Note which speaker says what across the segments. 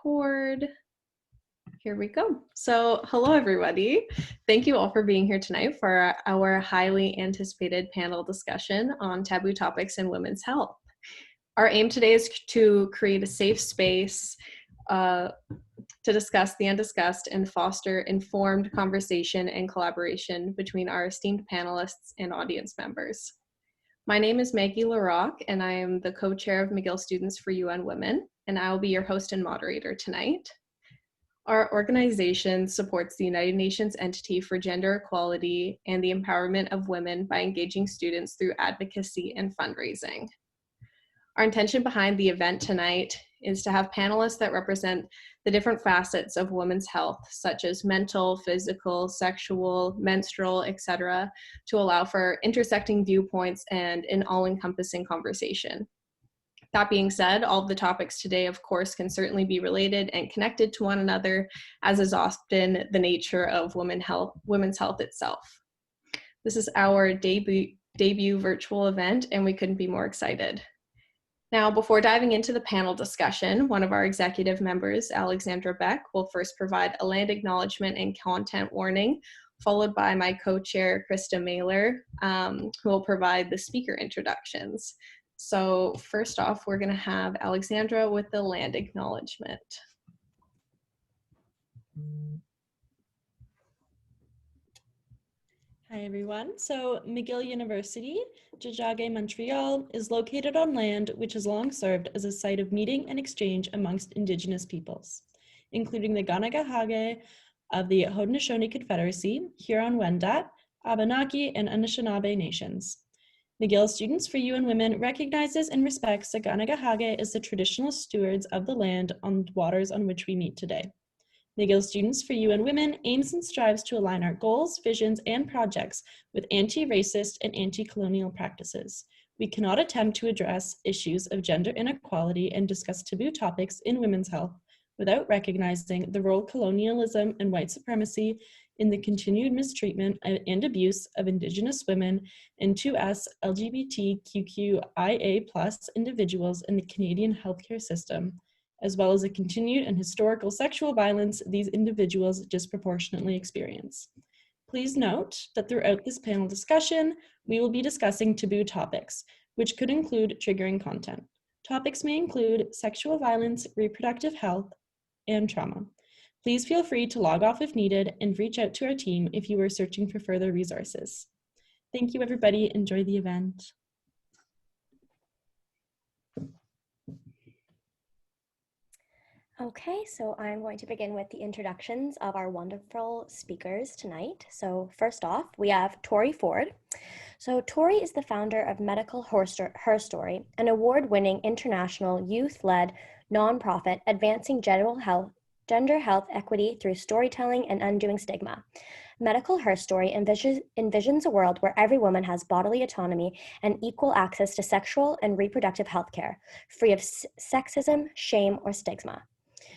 Speaker 1: record. Here we go. So hello, everybody. Thank you all for being here tonight for our highly anticipated panel discussion on taboo topics in women's health. Our aim today is to create a safe space to discuss the undiscussed and foster informed conversation and collaboration between our esteemed panelists and audience members. My name is Maggie LaRocque, and I am the co-chair of McGill Students for UN Women, and I will be your host and moderator tonight. Our organization supports the United Nations entity for gender equality and the empowerment of women by engaging students through advocacy and fundraising. Our intention behind the event tonight is to have panelists that represent the different facets of women's health, such as mental, physical, sexual, menstrual, etc., to allow for intersecting viewpoints and an all-encompassing conversation. That being said, all of the topics today, of course, can certainly be related and connected to one another, as is often the nature of women's health itself. This is our debut virtual event, and we couldn't be more excited. Now, before diving into the panel discussion, one of our executive members, Alexandra Beck, will first provide a land acknowledgement and content warning, followed by my co-chair, Krista Mailer, who will provide the speaker introductions. So first off, we're going to have Alexandra with the land acknowledgement.
Speaker 2: Hi everyone. So McGill University, Tiohtià:ke, Montreal, is located on land which has long served as a site of meeting and exchange amongst Indigenous peoples, including the Kahnawake of the Haudenosaunee Confederacy, Huron-Wendat, Abenaki, and Anishinaabe nations. McGill Students for UN Women recognizes and respects the Kahnawake as the traditional stewards of the land on the waters on which we meet today. McGill Students for UN Women aims and strives to align our goals, visions, and projects with anti-racist and anti-colonial practices. We cannot attempt to address issues of gender inequality and discuss taboo topics in women's health without recognizing the role colonialism and white supremacy in the continued mistreatment and abuse of Indigenous women and 2S LGBTQIA+ individuals in the Canadian healthcare system, as well as the continued and historical sexual violence these individuals disproportionately experience. Please note that throughout this panel discussion, we will be discussing taboo topics, which could include triggering content. Topics may include sexual violence, reproductive health, and trauma. Please feel free to log off if needed and reach out to our team if you are searching for further resources. Thank you, everybody. Enjoy the event.
Speaker 3: Okay, so I'm going to begin with the introductions of our wonderful speakers tonight. So first off, we have Tori Ford. So Tori is the founder of Medical Her Story, an award-winning international youth-led nonprofit advancing gender health equity through storytelling and undoing stigma. Medical Her Story envisions a world where every woman has bodily autonomy and equal access to sexual and reproductive health care, free of sexism, shame, or stigma.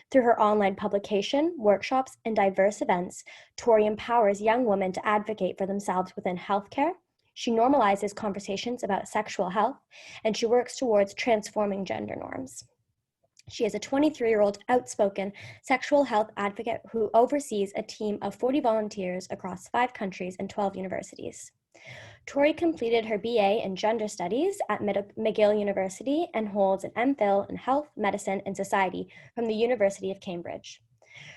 Speaker 3: Through her online publication, workshops, and diverse events, Tori empowers young women to advocate for themselves within healthcare. She normalizes conversations about sexual health, and she works towards transforming gender norms. She is a 23-year-old outspoken sexual health advocate who oversees a team of 40 volunteers across 5 countries and 12 universities. Tori completed her BA in Gender Studies at McGill University and holds an MPhil in Health, Medicine, and Society from the University of Cambridge.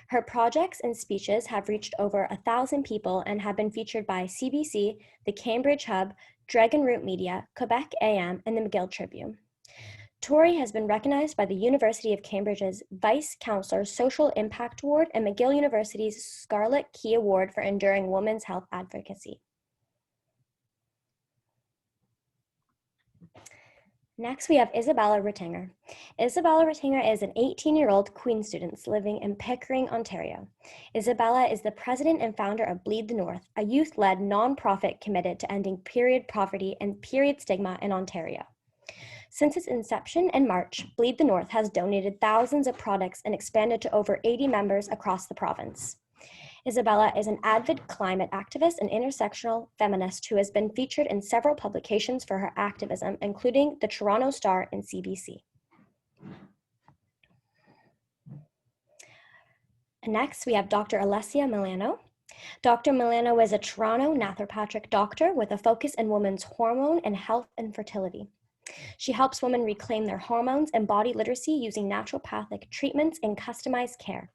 Speaker 3: Her projects and speeches have reached over 1,000 people and have been featured by CBC, the Cambridge Hub, Dragon Root Media, Quebec AM, and the McGill Tribune. Tori has been recognized by the University of Cambridge's Vice Chancellor Social Impact Award and McGill University's Scarlet Key Award for enduring women's health advocacy. Next, we have Isabella Retainer. Isabella Retainer is an 18-year-old Queen student living in Pickering, Ontario. Isabella is the president and founder of Bleed the North, a youth-led nonprofit committed to ending period poverty and period stigma in Ontario. Since its inception in March, Bleed the North has donated thousands of products and expanded to over 80 members across the province. Isabella is an avid climate activist and intersectional feminist who has been featured in several publications for her activism, including the Toronto Star and CBC. Next, we have Dr. Alessia Milano. Dr. Milano is a Toronto naturopathic doctor with a focus in women's hormone and health and fertility. She helps women reclaim their hormones and body literacy using naturopathic treatments and customized care.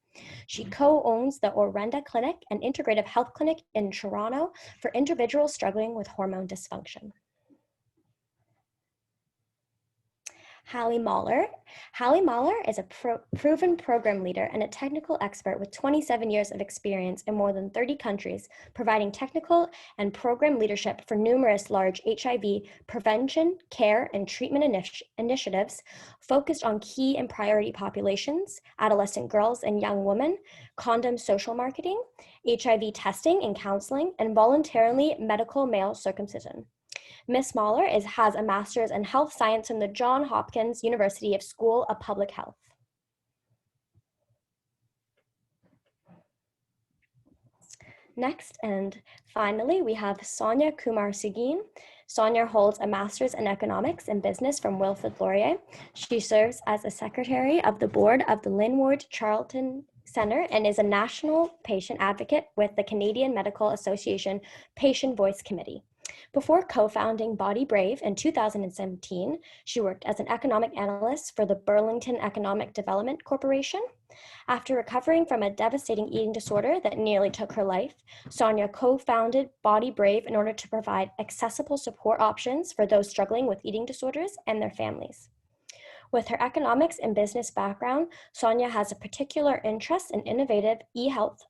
Speaker 3: She co-owns the Orenda Clinic, an integrative health clinic in Toronto for individuals struggling with hormone dysfunction. Hallie Mahler. Hallie Mahler is a proven program leader and a technical expert with 27 years of experience in more than 30 countries, providing technical and program leadership for numerous large HIV prevention, care, and treatment initiatives focused on key and priority populations, adolescent girls and young women, condom social marketing, HIV testing and counseling, and voluntarily medical male circumcision. Ms. Mahler has a master's in health science from the Johns Hopkins University School of Public Health. Next, and finally, we have Sonia Kumar Seguin. Sonia holds a master's in economics and business from Wilfrid Laurier. She serves as a secretary of the board of the Linwood Charlton Center and is a national patient advocate with the Canadian Medical Association Patient Voice Committee. Before co-founding Body Brave in 2017, she worked as an economic analyst for the Burlington Economic Development Corporation. After recovering from a devastating eating disorder that nearly took her life, Sonia co-founded Body Brave in order to provide accessible support options for those struggling with eating disorders and their families. With her economics and business background, Sonia has a particular interest in innovative e-health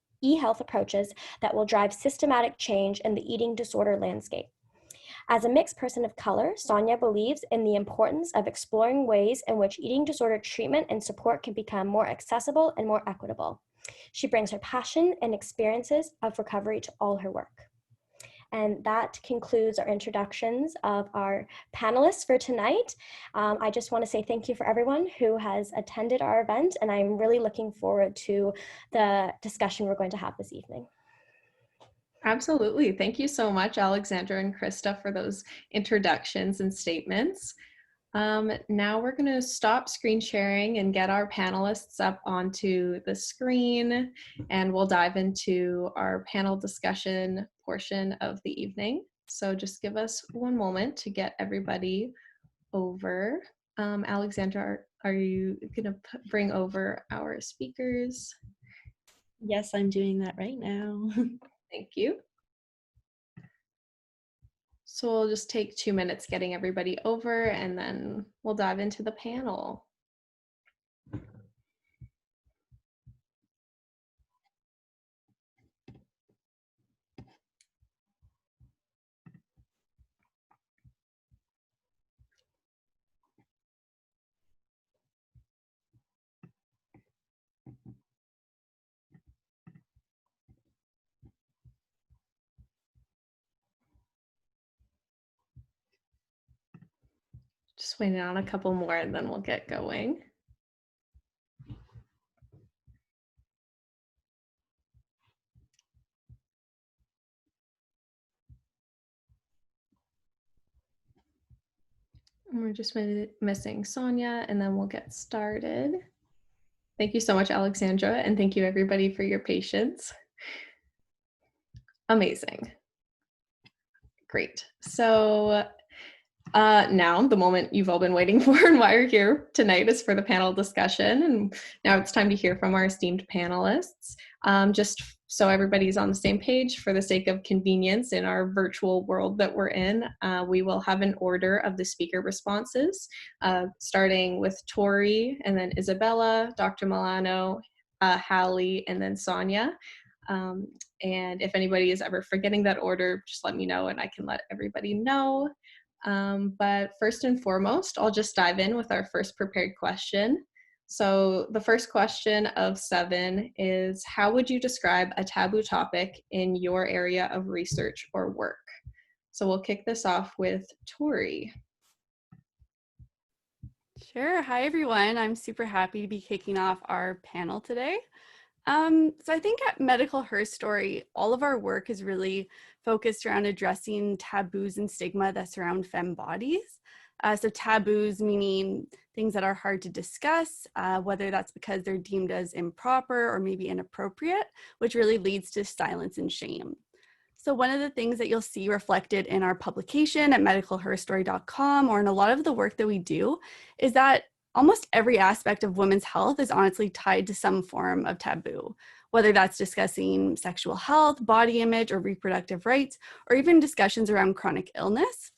Speaker 3: approaches that will drive systematic change in the eating disorder landscape. As a mixed person of color, Sonia believes in the importance of exploring ways in which eating disorder treatment and support can become more accessible and more equitable. She brings her passion and experiences of recovery to all her work. And that concludes our introductions of our panelists for tonight. I just want to say thank you for everyone who has attended our event, and I'm really looking forward to the discussion we're going to have this evening.
Speaker 1: Absolutely. Thank you so much, Alexandra and Krista, for those introductions and statements. Now we're going to stop screen sharing and get our panelists up onto the screen, and we'll dive into our panel discussion portion of the evening. So just give us one moment to get everybody over. Alexandra, are you going to bring over our speakers?
Speaker 2: Yes, I'm doing that right now.
Speaker 1: Thank you. So we'll just take 2 minutes getting everybody over, and then we'll dive into the panel. Just waiting on a couple more and then we'll get going. And we're just missing Sonia, and then we'll get started. Thank you so much, Alexandra, and thank you everybody for your patience. Amazing. Great. So now the moment you've all been waiting for and why you're here tonight is for the panel discussion. And now it's time to hear from our esteemed panelists. Just so everybody's on the same page, for the sake of convenience in our virtual world that we're in, we will have an order of the speaker responses, starting with Tori, and then Isabella, Dr. Milano, Hallie, and then Sonia. And if anybody is ever forgetting that order, just let me know and I can let everybody know. But first and foremost, I'll just dive in with our first prepared question. So the first question of 7 is, how would you describe a taboo topic in your area of research or work? So we'll kick this off with Tori.
Speaker 4: Sure. Hi, everyone. I'm super happy to be kicking off our panel today. So I think at Medical Her Story, all of our work is really focused around addressing taboos and stigma that surround femme bodies. So taboos meaning things that are hard to discuss, whether that's because they're deemed as improper or maybe inappropriate, which really leads to silence and shame. So one of the things that you'll see reflected in our publication at medicalherstory.com or in a lot of the work that we do is that almost every aspect of women's health is honestly tied to some form of taboo, whether that's discussing sexual health, body image, or reproductive rights, or even discussions around chronic illness.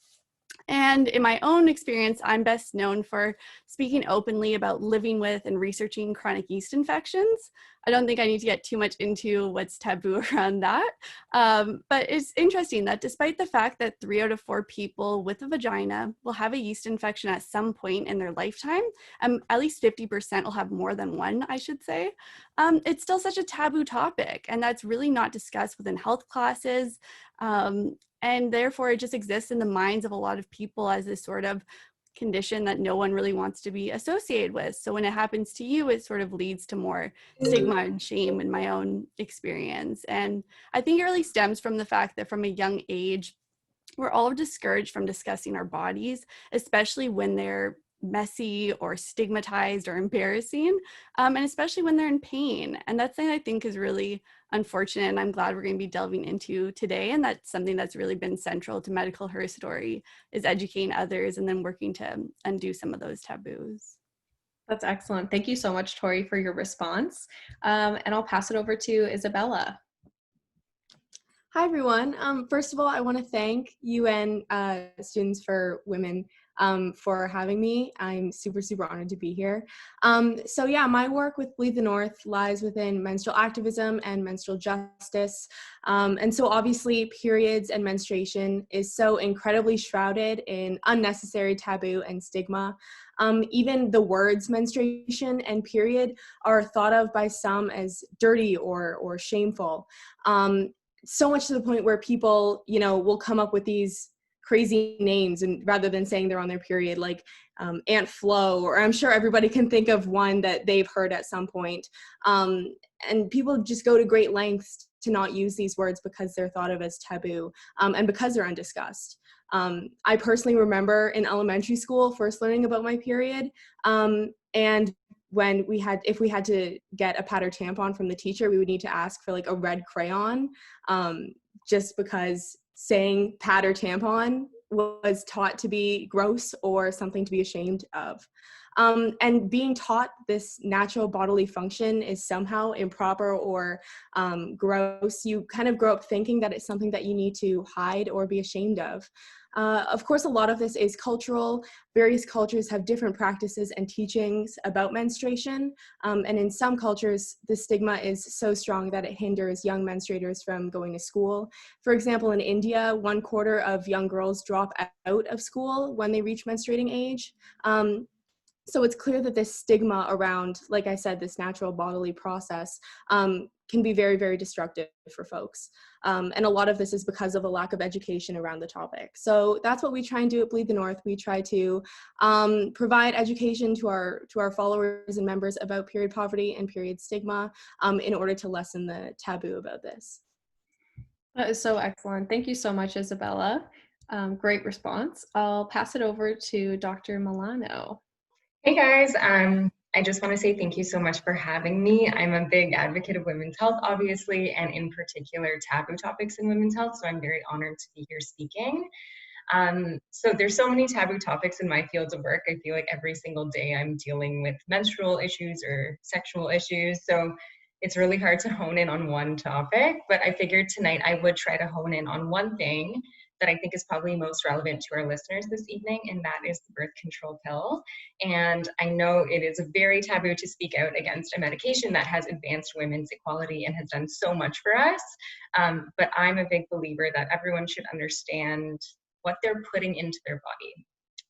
Speaker 4: And in my own experience, I'm best known for speaking openly about living with and researching chronic yeast infections. I don't think I need to get too much into what's taboo around that. But it's interesting that despite the fact that 3 out of 4 people with a vagina will have a yeast infection at some point in their lifetime, at least 50% will have more than one, I should say, it's still such a taboo topic. And that's really not discussed within health classes. And therefore, it just exists in the minds of a lot of people as this sort of condition that no one really wants to be associated with. So when it happens to you, it sort of leads to more stigma and shame in my own experience. And I think it really stems from the fact that from a young age, we're all discouraged from discussing our bodies, especially when they're messy or stigmatized or embarrassing, and especially when they're in pain. And that's something I think is really unfortunate, and I'm glad we're going to be delving into today. And that's something that's really been central to Medical Her Story, is educating others and then working to undo some of those taboos.
Speaker 1: That's excellent. Thank you so much, Tori, for your response. And I'll pass it over to Isabella.
Speaker 5: Hi, everyone. First of all, I want to thank UN Students for Women for having me. I'm super, super honored to be here. So yeah, my work with Bleed the North lies within menstrual activism and menstrual justice. And so obviously periods and menstruation is so incredibly shrouded in unnecessary taboo and stigma. Even the words menstruation and period are thought of by some as dirty or shameful. So much to the point where people, will come up with these crazy names, and rather than saying they're on their period, like Aunt Flo, or I'm sure everybody can think of one that they've heard at some point. And people just go to great lengths to not use these words because they're thought of as taboo, and because they're undiscussed. I personally remember in elementary school first learning about my period, and if we had to get a pad or tampon from the teacher, we would need to ask for like a red crayon, just because saying pad or tampon was taught to be gross or something to be ashamed of. And being taught this natural bodily function is somehow improper or gross, you kind of grow up thinking that it's something that you need to hide or be ashamed of. Of course, a lot of this is cultural. Various cultures have different practices and teachings about menstruation. And in some cultures, the stigma is so strong that it hinders young menstruators from going to school. For example, in India, 1/4 of young girls drop out of school when they reach menstruating age. So it's clear that this stigma around, like I said, this natural bodily process can be very, very destructive for folks. And a lot of this is because of a lack of education around the topic. So that's what we try and do at Bleed the North. We try to provide education to our followers and members about period poverty and period stigma in order to lessen the taboo about this.
Speaker 1: That is so excellent. Thank you so much, Isabella. Great response. I'll pass it over to Dr. Milano.
Speaker 6: Hey guys, I just want to say thank you so much for having me. I'm a big advocate of women's health, obviously, and in particular taboo topics in women's health, so I'm very honored to be here speaking. So there's so many taboo topics in my fields of work. I feel like every single day I'm dealing with menstrual issues or sexual issues, so it's really hard to hone in on one topic, but I figured tonight I would try to hone in on one thing that I think is probably most relevant to our listeners this evening, and that is the birth control pill. And I know it is very taboo to speak out against a medication that has advanced women's equality and has done so much for us, but I'm a big believer that everyone should understand what they're putting into their body.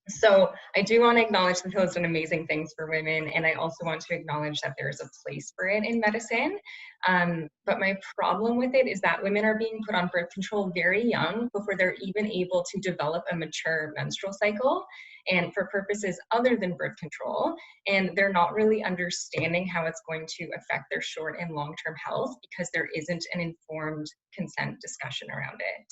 Speaker 6: So I do want to acknowledge the pill has done amazing things for women, and I also want to acknowledge that there's a place for it in medicine. But my problem with it is that women are being put on birth control very young before they're even able to develop a mature menstrual cycle, and for purposes other than birth control. And they're not really understanding how it's going to affect their short and long-term health because there isn't an informed consent discussion around it.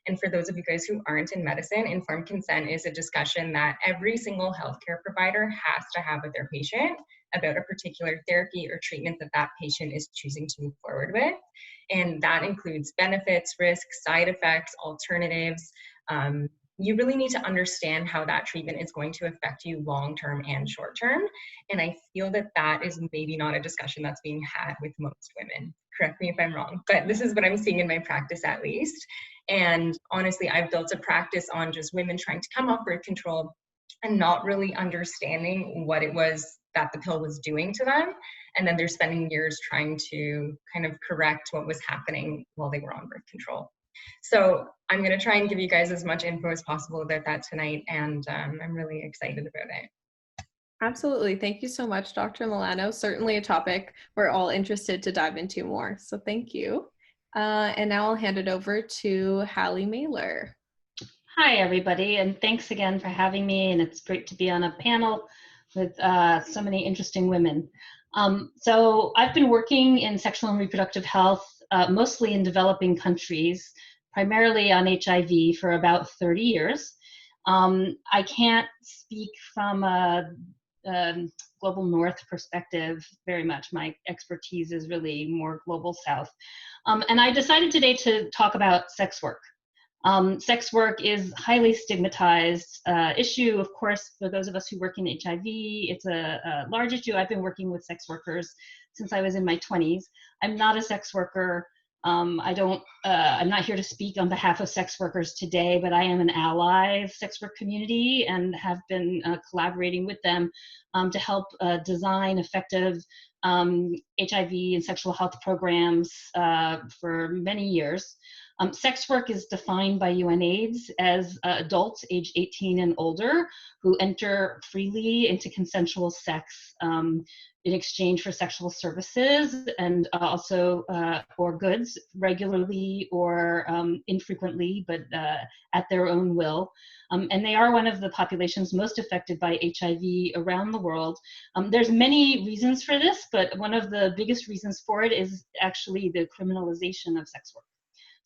Speaker 6: And for those of you guys who aren't in medicine, informed consent is a discussion that every single healthcare provider has to have with their patient about a particular therapy or treatment that that patient is choosing to move forward with. And that includes benefits, risks, side effects, alternatives. You really need to understand how that treatment is going to affect you long-term and short-term. And I feel that that is maybe not a discussion that's being had with most women. Correct me if I'm wrong, but this is what I'm seeing in my practice at least. And honestly, I've built a practice on just women trying to come off birth control and not really understanding what it was that the pill was doing to them. And then they're spending years trying to kind of correct what was happening while they were on birth control. So I'm going to try and give you guys as much info as possible about that tonight, and I'm really excited about it.
Speaker 1: Absolutely. Thank you so much, Dr. Milano. Certainly a topic we're all interested to dive into more. So thank you. And now I'll hand it over to Hallie Mailer.
Speaker 7: Hi, everybody, and thanks again for having me. And it's great to be on a panel with so many interesting women. So I've been working in sexual and reproductive health, mostly in developing countries, primarily on HIV for about 30 years. I can't speak from a global north perspective very much. My expertise is really more global south. And I decided today to talk about sex work. Sex work is highly stigmatized issue, of course, for those of us who work in HIV. It's a large issue. I've been working with sex workers since I was in my 20s. I'm not a sex worker. I'm not here to speak on behalf of sex workers today, but I am an ally of sex work community and have been collaborating with them to help design effective HIV and sexual health programs for many years. Sex work is defined by UNAIDS as adults age 18 and older who enter freely into consensual sex in exchange for sexual services and also or goods regularly or infrequently, but at their own will. And they are one of the populations most affected by HIV around the world. There's many reasons for this, but one of the biggest reasons for it is actually the criminalization of sex work.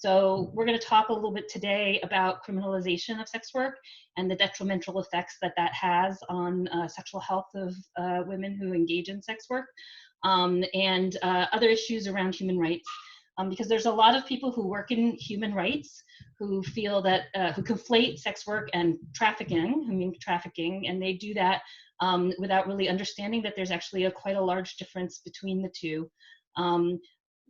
Speaker 7: So we're going to talk a little bit today about criminalization of sex work and the detrimental effects that that has on sexual health of women who engage in sex work and other issues around human rights. Because there's a lot of people who work in human rights who feel that, who conflate sex work and trafficking, and they do that without really understanding that there's actually quite a large difference between the two.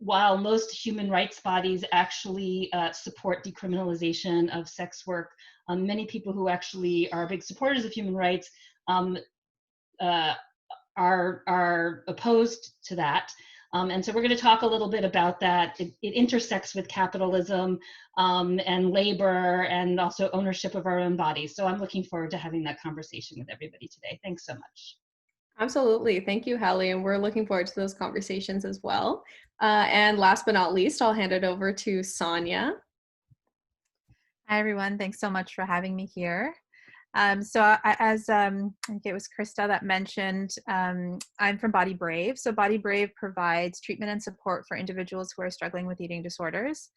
Speaker 7: While most human rights bodies actually support decriminalization of sex work, many people who actually are big supporters of human rights are opposed to that. And so we're going to talk a little bit about that. It intersects with capitalism and labor and also ownership of our own bodies. So I'm looking forward to having that conversation with everybody today. Thanks so much.
Speaker 1: Absolutely. Thank you, Hallie. And we're looking forward to those conversations as well. And last but not least, I'll hand it over to Sonia.
Speaker 8: Hi, everyone. Thanks so much for having me here. As I think it was Krista that mentioned, I'm from Body Brave. So Body Brave provides treatment and support for individuals who are struggling with eating disorders.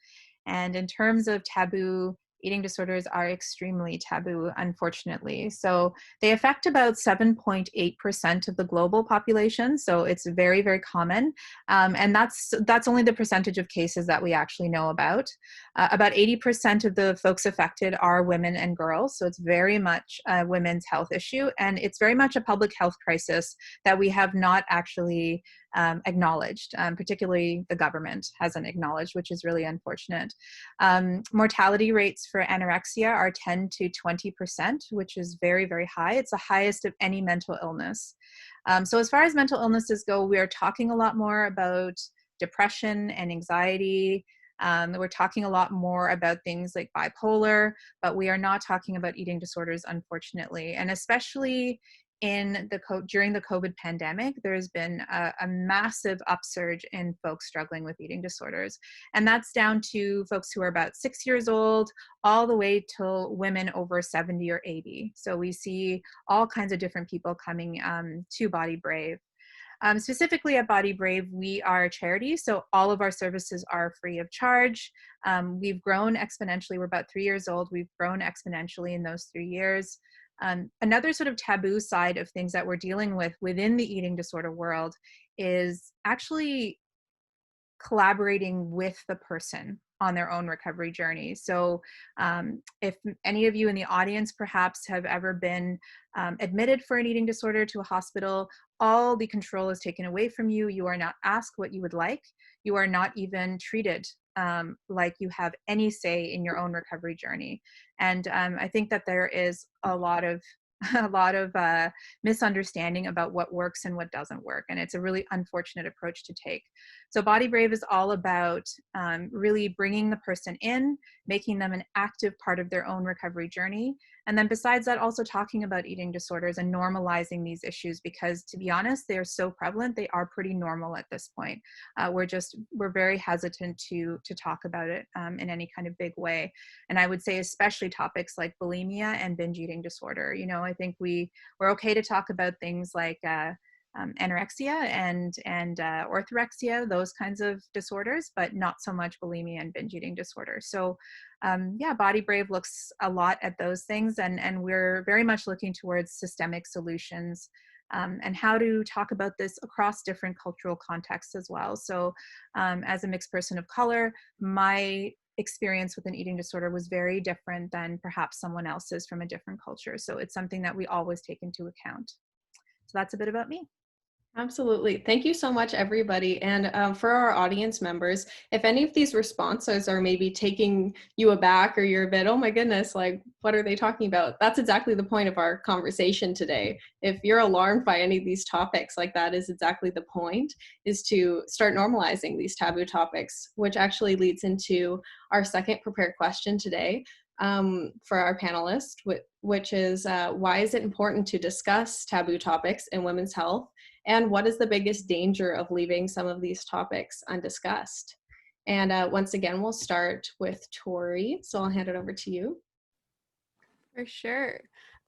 Speaker 8: And in terms of taboo, eating disorders are extremely taboo, unfortunately. So they affect about 7.8% of the global population. So it's very, very common. And that's only the percentage of cases that we actually know about. About 80% of the folks affected are women and girls. So it's very much a women's health issue. And it's very much a public health crisis that we have not actually acknowledged, particularly the government hasn't acknowledged, which is really unfortunate. Mortality rates for anorexia are 10 to 20%, which is very, very high. It's the highest of any mental illness. So as far as mental illnesses go, we are talking a lot more about depression and anxiety. We're talking a lot more about things like bipolar, but we are not talking about eating disorders, unfortunately. And especially during the COVID pandemic, there's been a massive upsurge in folks struggling with eating disorders. And that's down to folks who are about 6 years old, all the way till women over 70 or 80. So we see all kinds of different people coming to Body Brave. Specifically at Body Brave, we are a charity, so all of our services are free of charge. We've grown exponentially. We're about 3 years old. We've grown exponentially in those 3 years. Another sort of taboo side of things that we're dealing with within the eating disorder world is actually collaborating with the person on their own recovery journey. So if any of you in the audience perhaps have ever been admitted for an eating disorder to a hospital, all the control is taken away from you. You are not asked what you would like. You are not even treated like you have any say in your own recovery journey. And I think that there is a lot of misunderstanding about what works and what doesn't work. And it's a really unfortunate approach to take. So Body Brave is all about really bringing the person in, making them an active part of their own recovery journey. And then besides that, also talking about eating disorders and normalizing these issues, because to be honest, they are so prevalent, they are pretty normal at this point. We're very hesitant to talk about it in any kind of big way. And I would say especially topics like bulimia and binge eating disorder. You know, I think we're okay to talk about things like anorexia and orthorexia, those kinds of disorders, but not so much bulimia and binge eating disorder. So yeah, Body Brave looks a lot at those things, and we're very much looking towards systemic solutions and how to talk about this across different cultural contexts as well. So as a mixed person of color, my experience with an eating disorder was very different than perhaps someone else's from a different culture. So it's something that we always take into account. So that's a bit about me.
Speaker 1: Absolutely. Thank you so much, everybody. And for our audience members, if any of these responses are maybe taking you aback or you're a bit, oh my goodness, like, what are they talking about? That's exactly the point of our conversation today. If you're alarmed by any of these topics, like that is exactly the point, is to start normalizing these taboo topics, which actually leads into our second prepared question today. For our panelist, which is why is it important to discuss taboo topics in women's health? And what is the biggest danger of leaving some of these topics undiscussed? And once again, we'll start with Tori. So I'll hand it over to you.
Speaker 4: For sure.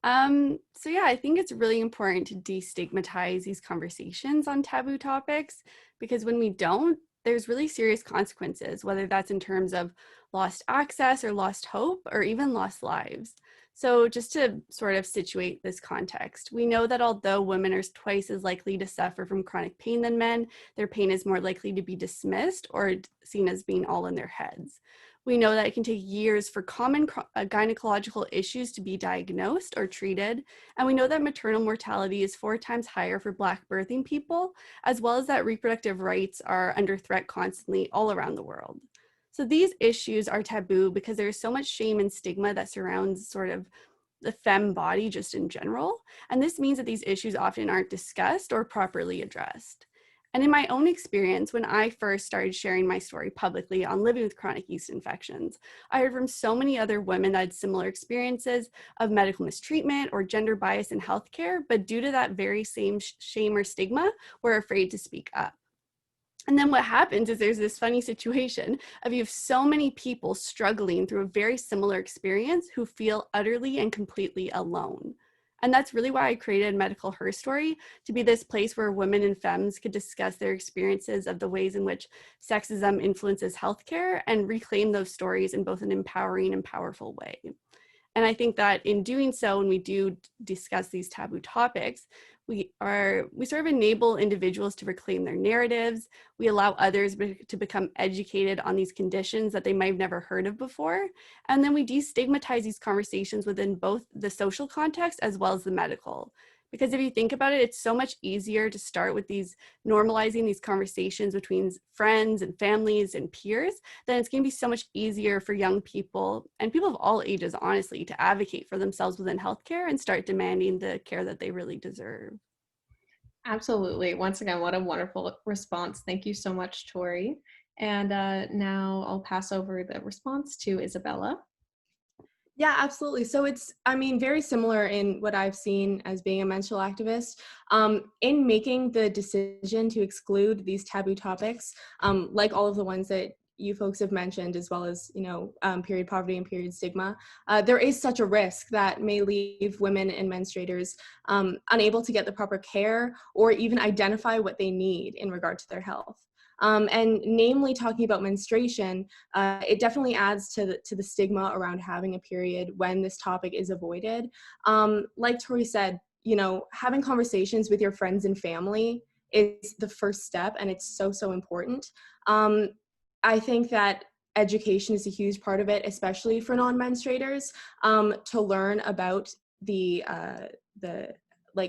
Speaker 4: So yeah, I think it's really important to destigmatize these conversations on taboo topics, because when we don't, there's really serious consequences, whether that's in terms of lost access or lost hope or even lost lives. So just to sort of situate this context, we know that although women are twice as likely to suffer from chronic pain than men, their pain is more likely to be dismissed or seen as being all in their heads. We know that it can take years for common gynecological issues to be diagnosed or treated. And we know that maternal mortality is 4 times higher for Black birthing people, as well as that reproductive rights are under threat constantly all around the world. So these issues are taboo because there's so much shame and stigma that surrounds sort of the femme body just in general. And this means that these issues often aren't discussed or properly addressed. And in my own experience, when I first started sharing my story publicly on living with chronic yeast infections, I heard from so many other women that had similar experiences of medical mistreatment or gender bias in healthcare, but due to that very same shame or stigma, were afraid to speak up. And then what happens is there's this funny situation of you have so many people struggling through a very similar experience who feel utterly and completely alone. And that's really why I created Medical Her Story, to be this place where women and femmes could discuss their experiences of the ways in which sexism influences healthcare and reclaim those stories in both an empowering and powerful way. And I think that in doing so, when we do discuss these taboo topics, we sort of enable individuals to reclaim their narratives. We allow others to become educated on these conditions that they might have never heard of before. And then we destigmatize these conversations within both the social context as well as the medical. Because if you think about it, it's so much easier to start with normalizing these conversations between friends and families and peers, then it's going to be so much easier for young people and people of all ages, honestly, to advocate for themselves within healthcare and start demanding the care that they really deserve.
Speaker 1: Absolutely. Once again, what a wonderful response. Thank you so much, Tori. And now I'll pass over the response to Isabella.
Speaker 5: Yeah, absolutely. So it's, I mean, very similar in what I've seen as being a menstrual activist. In making the decision to exclude these taboo topics, like all of the ones that you folks have mentioned, as well as, period poverty and period stigma, there is such a risk that may leave women and menstruators unable to get the proper care or even identify what they need in regard to their health. And namely, talking about menstruation, it definitely adds to the stigma around having a period when this topic is avoided. Like Tori said, having conversations with your friends and family is the first step, and it's so, so important. I think that education is a huge part of it, especially for non-menstruators, to learn about the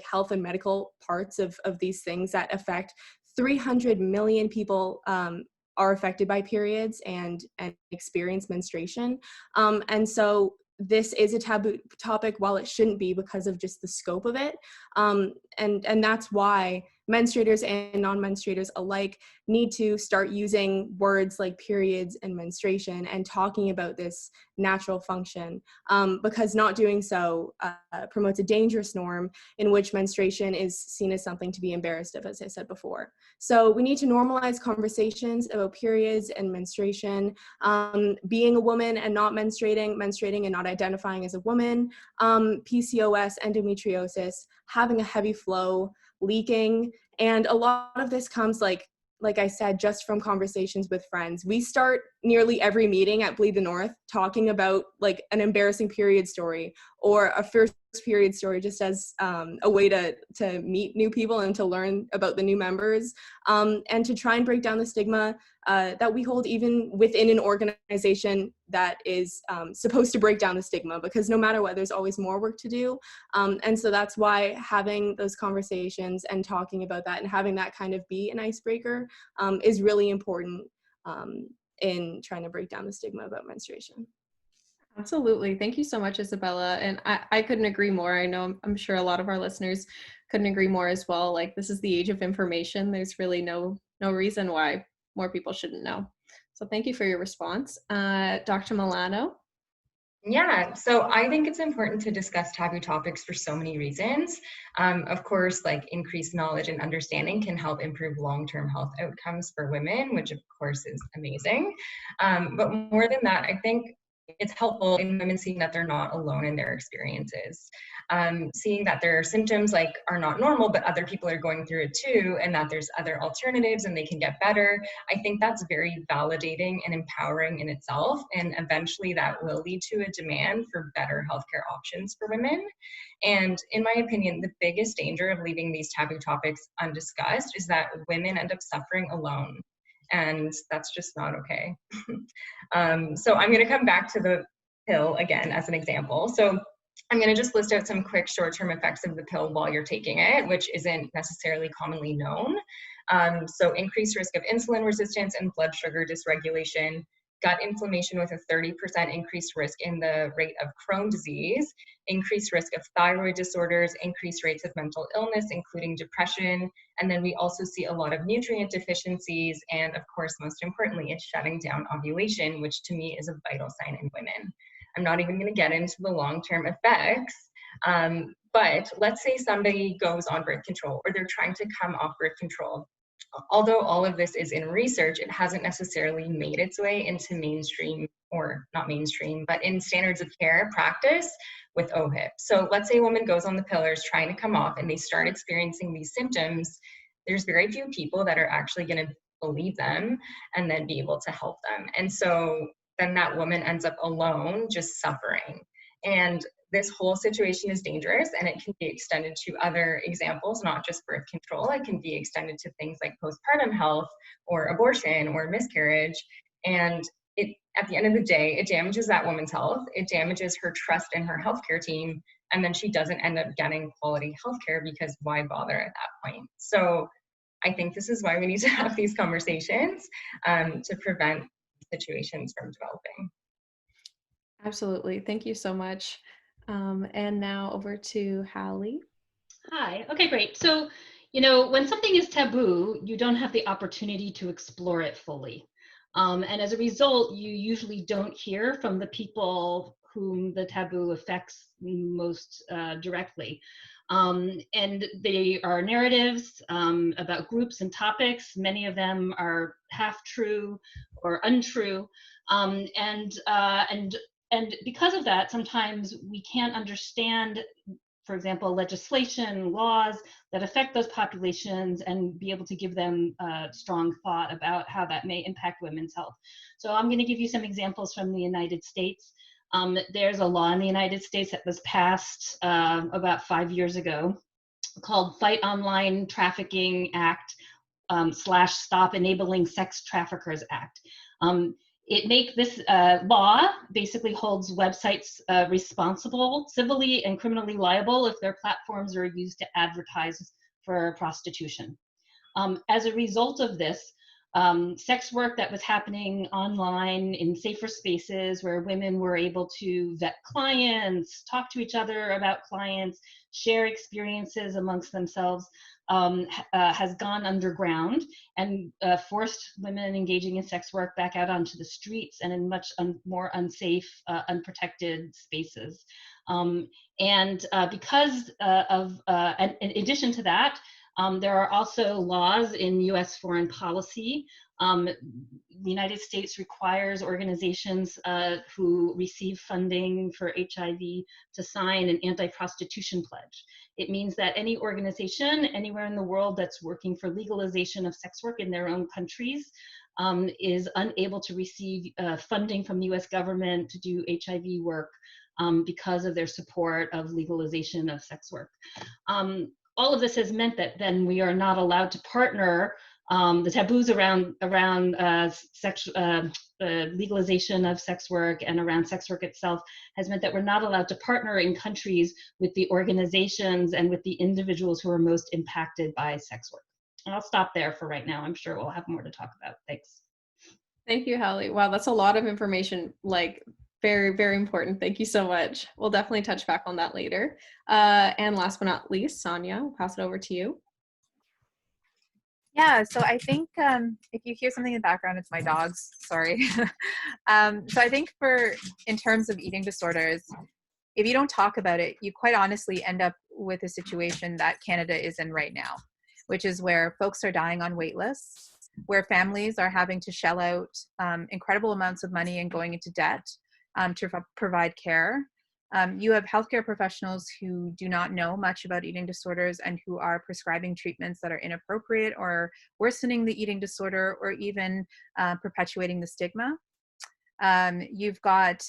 Speaker 5: health and medical parts of these things that affect 300 million people are affected by periods and experience menstruation. And so this is a taboo topic while it shouldn't be because of just the scope of it. And that's why menstruators and non-menstruators alike need to start using words like periods and menstruation and talking about this natural function, because not doing so promotes a dangerous norm in which menstruation is seen as something to be embarrassed of, as I said before. So we need to normalize conversations about periods and menstruation, being a woman and not menstruating and not identifying as a woman, PCOS, endometriosis, having a heavy flow, leaking. And a lot of this comes, like I said, just from conversations with friends. We start nearly every meeting at Bleed the North talking about like an embarrassing period story or a first period story, just as a way to meet new people and to learn about the new members, and to try and break down the stigma that we hold even within an organization that is supposed to break down the stigma, because no matter what, there's always more work to do. And so that's why having those conversations and talking about that and having that kind of be an icebreaker is really important in trying to break down the stigma about menstruation.
Speaker 1: Absolutely. Thank you so much, Isabella. And I couldn't agree more. I know I'm sure a lot of our listeners couldn't agree more as well. Like, this is the age of information. There's really no reason why more people shouldn't know. So thank you for your response. Dr. Milano?
Speaker 6: Yeah, so I think it's important to discuss taboo topics for so many reasons. Of course, like increased knowledge and understanding can help improve long-term health outcomes for women, which of course is amazing. But more than that, I think it's helpful in women seeing that they're not alone in their experiences. Seeing that their symptoms are not normal, but other people are going through it too, and that there's other alternatives and they can get better. I think that's very validating and empowering in itself, and eventually that will lead to a demand for better healthcare options for women. And in my opinion, the biggest danger of leaving these taboo topics undiscussed is that women end up suffering alone. And that's just not okay. So I'm going to come back to the pill again as an example. So I'm going to just list out some quick short-term effects of the pill while you're taking it, which isn't necessarily commonly known. So increased risk of insulin resistance and blood sugar dysregulation, gut inflammation with a 30% increased risk in the rate of Crohn's disease, increased risk of thyroid disorders, increased rates of mental illness, including depression. And then we also see a lot of nutrient deficiencies. And of course, most importantly, it's shutting down ovulation, which to me is a vital sign in women. I'm not even going to get into the long-term effects. But let's say somebody goes on birth control or they're trying to come off birth control. Although all of this is in research, it hasn't necessarily made its way into mainstream, or not mainstream, but in standards of care practice with OHIP. So let's say a woman goes on the pillars trying to come off and they start experiencing these symptoms. There's very few people that are actually going to believe them and then be able to help them. And so then that woman ends up alone, just suffering. And this whole situation is dangerous, and it can be extended to other examples, not just birth control. It can be extended to things like postpartum health or abortion or miscarriage. And at the end of the day, it damages that woman's health. It damages her trust in her healthcare team. And then she doesn't end up getting quality healthcare, because why bother at that point? So I think this is why we need to have these conversations to prevent situations from developing.
Speaker 1: Absolutely. Thank you so much. And now over to Hallie.
Speaker 7: Hi. Okay, great. So, when something is taboo, you don't have the opportunity to explore it fully. And as a result, you usually don't hear from the people whom the taboo affects most directly. And they are narratives about groups and topics. Many of them are half true or untrue. And because of that, sometimes we can't understand, for example, legislation, laws that affect those populations and be able to give them strong thought about how that may impact women's health. So I'm going to give you some examples from the United States. There's a law in the United States that was passed about 5 years ago called Fight Online Trafficking Act / Stop Enabling Sex Traffickers Act. This law basically holds websites responsible, civilly and criminally liable if their platforms are used to advertise for prostitution. As a result of this, sex work that was happening online in safer spaces where women were able to vet clients, talk to each other about clients, share experiences amongst themselves, has gone underground and forced women engaging in sex work back out onto the streets and in much more unsafe, unprotected spaces. And in addition to that, there are also laws in US foreign policy. The United States requires organizations who receive funding for HIV to sign an anti-prostitution pledge. It means that any organization anywhere in the world that's working for legalization of sex work in their own countries is unable to receive funding from the US government to do HIV work because of their support of legalization of sex work. All of this has meant that then we are not allowed to partner. The taboos around legalization of sex work and around sex work itself has meant that we're not allowed to partner in countries with the organizations and with the individuals who are most impacted by sex work. And I'll stop there for right now. I'm sure we'll have more to talk about. Thanks.
Speaker 1: Thank you, Hallie. Wow, that's a lot of information, like very, very important. Thank you so much. We'll definitely touch back on that later. And last but not least, Sonia, I'll pass it over to you.
Speaker 8: Yeah, so I think if you hear something in the background, it's my dogs, sorry. So I think in terms of eating disorders, if you don't talk about it, you quite honestly end up with a situation that Canada is in right now, which is where folks are dying on wait lists, where families are having to shell out incredible amounts of money and going into debt to provide care. You have healthcare professionals who do not know much about eating disorders and who are prescribing treatments that are inappropriate or worsening the eating disorder or even perpetuating the stigma. You've got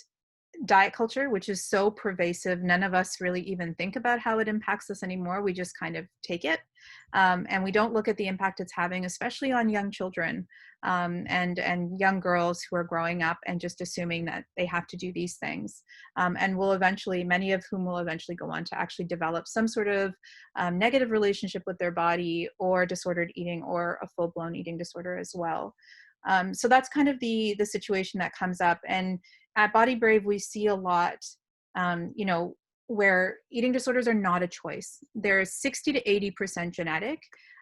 Speaker 8: diet culture, which is so pervasive. None of us really even think about how it impacts us anymore. We just kind of take it. And we don't look at the impact it's having, especially on young children and young girls who are growing up and just assuming that they have to do these things. And many of whom will eventually go on to actually develop some sort of negative relationship with their body or disordered eating or a full-blown eating disorder as well. So that's kind of the situation that comes up. And at Body Brave, we see a lot, where eating disorders are not a choice. They're 60 to 80% genetic,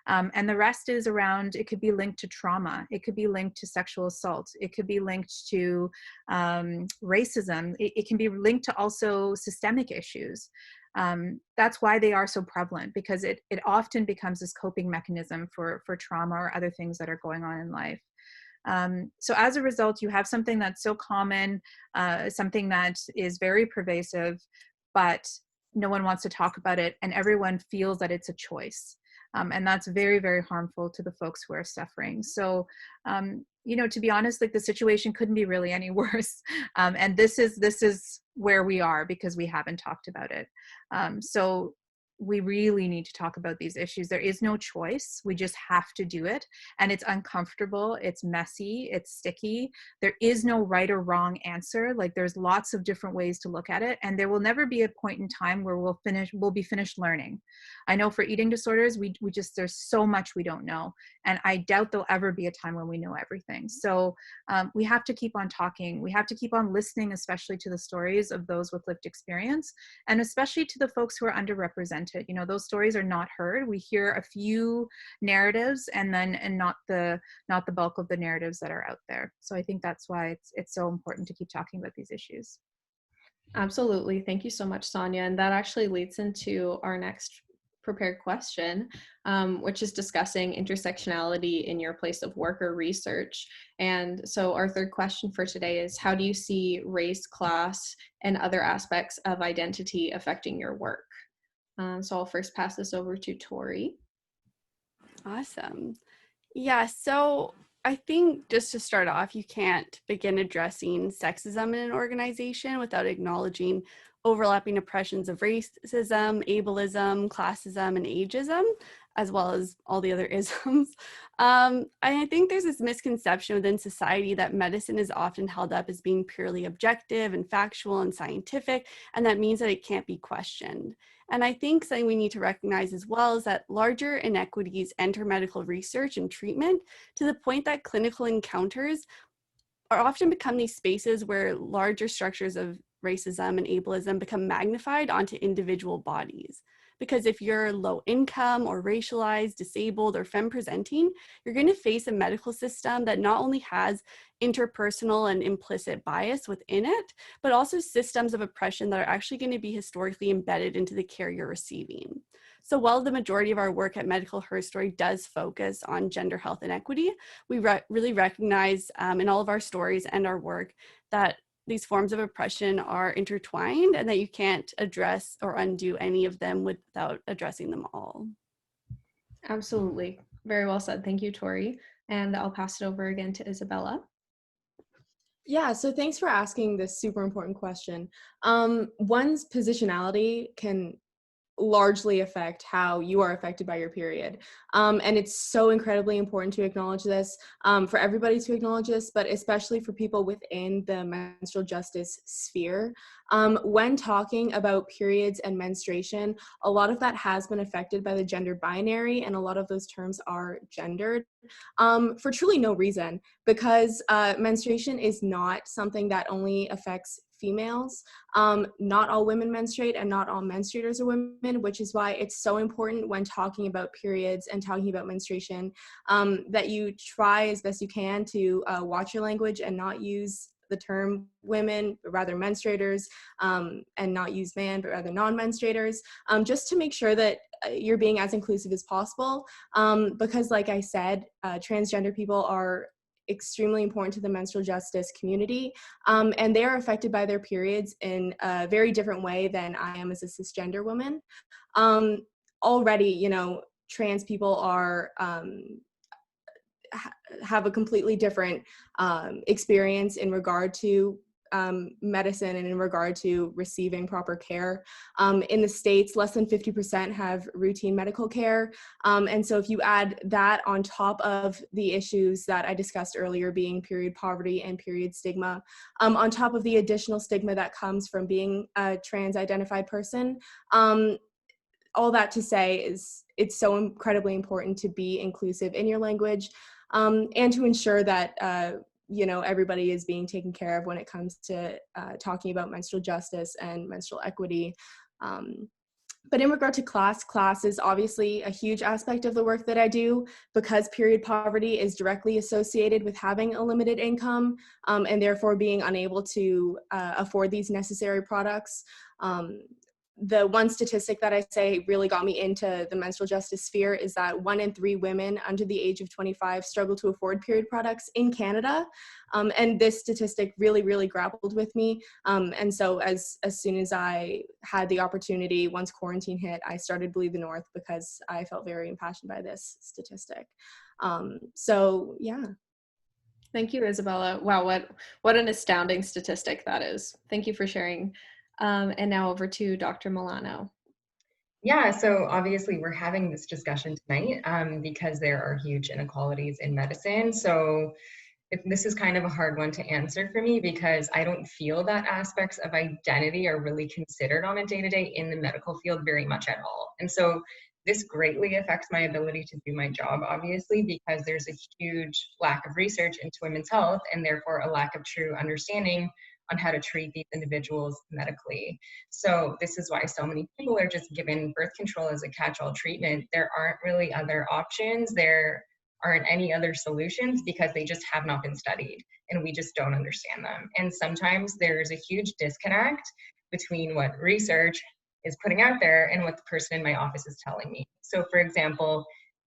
Speaker 8: and the rest is around, it could be linked to trauma. It could be linked to sexual assault. It could be linked to racism. It can be linked to also systemic issues. That's why they are so prevalent, because it often becomes this coping mechanism for trauma or other things that are going on in life. So as a result, you have something that's so common, something that is very pervasive, but no one wants to talk about it, and everyone feels that it's a choice. And that's very, very harmful to the folks who are suffering. So, to be honest, like the situation couldn't be really any worse. And this is where we are because we haven't talked about it. So we really need to talk about these issues. There is no choice. We just have to do it. And it's uncomfortable. It's messy. It's sticky. There is no right or wrong answer. Like there's lots of different ways to look at it. And there will never be a point in time where we'll be finished learning. I know for eating disorders, there's so much we don't know. And I doubt there'll ever be a time when we know everything. So we have to keep on talking. We have to keep on listening, especially to the stories of those with lived experience, and especially to the folks who are underrepresented. Those stories are not heard. We hear a few narratives and not the bulk of the narratives that are out there. So I think that's why it's so important to keep talking about these issues.
Speaker 1: Absolutely. Thank you so much, Sonia. And that actually leads into our next prepared question, which is discussing intersectionality in your place of work or research. And so our third question for today is, how do you see race, class, and other aspects of identity affecting your work? So I'll first pass this over to Tori.
Speaker 4: Awesome. Yeah, so I think just to start off, you can't begin addressing sexism in an organization without acknowledging overlapping oppressions of racism, ableism, classism, and ageism, as well as all the other isms. I think there's this misconception within society that medicine is often held up as being purely objective and factual and scientific, and that means that it can't be questioned. And I think something we need to recognize as well is that larger inequities enter medical research and treatment to the point that clinical encounters are often become these spaces where larger structures of racism and ableism become magnified onto individual bodies. Because if you're low income or racialized, disabled, or femme presenting, you're going to face a medical system that not only has interpersonal and implicit bias within it, but also systems of oppression that are actually going to be historically embedded into the care you're receiving. So while the majority of our work at Medical Her Story does focus on gender health and equity, we really recognize in all of our stories and our work that these forms of oppression are intertwined and that you can't address or undo any of them without addressing them all.
Speaker 1: Absolutely. Very well said. Thank you, Tori. And I'll pass it over again to Isabella.
Speaker 5: Yeah, so thanks for asking this super important question. One's positionality can largely affect how you are affected by your period. And it's so incredibly important to acknowledge this, for everybody to acknowledge this, but especially for people within the menstrual justice sphere. When talking about periods and menstruation, a lot of that has been affected by the gender binary, and a lot of those terms are gendered for truly no reason, because menstruation is not something that only affects females. Not all women menstruate, and not all menstruators are women, which is why it's so important when talking about periods and talking about menstruation that you try as best you can to watch your language and not use the term women, but rather menstruators, and not use man, but rather non-menstruators, just to make sure that you're being as inclusive as possible. Because like I said, transgender people are extremely important to the menstrual justice community, and they are affected by their periods in a very different way than I am as a cisgender woman. Already, you know, trans people are have a completely different experience in regard to medicine and in regard to receiving proper care. In the States, less than 50% have routine medical care. And so if you add that on top of the issues that I discussed earlier, being period poverty and period stigma, on top of the additional stigma that comes from being a trans-identified person, all that to say is it's so incredibly important to be inclusive in your language, and to ensure that you know, everybody is being taken care of when it comes to talking about menstrual justice and menstrual equity. But in regard to class is obviously a huge aspect of the work that I do, because period poverty is directly associated with having a limited income, and therefore being unable to afford these necessary products. The one statistic that I say really got me into the menstrual justice sphere is that 1 in 3 women under the age of 25 struggle to afford period products in Canada. And this statistic really grappled with me. And so as soon as I had the opportunity, once quarantine hit, I started Bleed the North because I felt very impassioned by this statistic. So yeah.
Speaker 1: Thank you, Isabella. Wow, what an astounding statistic that is. Thank you for sharing. And now over to Dr. Milano.
Speaker 6: Yeah, so obviously we're having this discussion tonight because there are huge inequalities in medicine. So this is kind of a hard one to answer for me, because I don't feel that aspects of identity are really considered on a day-to-day in the medical field very much at all. And so this greatly affects my ability to do my job, obviously, because there's a huge lack of research into women's health, and therefore a lack of true understanding on how to treat these individuals medically. So this is why so many people are just given birth control as a catch-all treatment. There aren't really other options. There aren't any other solutions because they just have not been studied and we just don't understand them. And sometimes there's a huge disconnect between what research is putting out there and what the person in my office is telling me. So for example,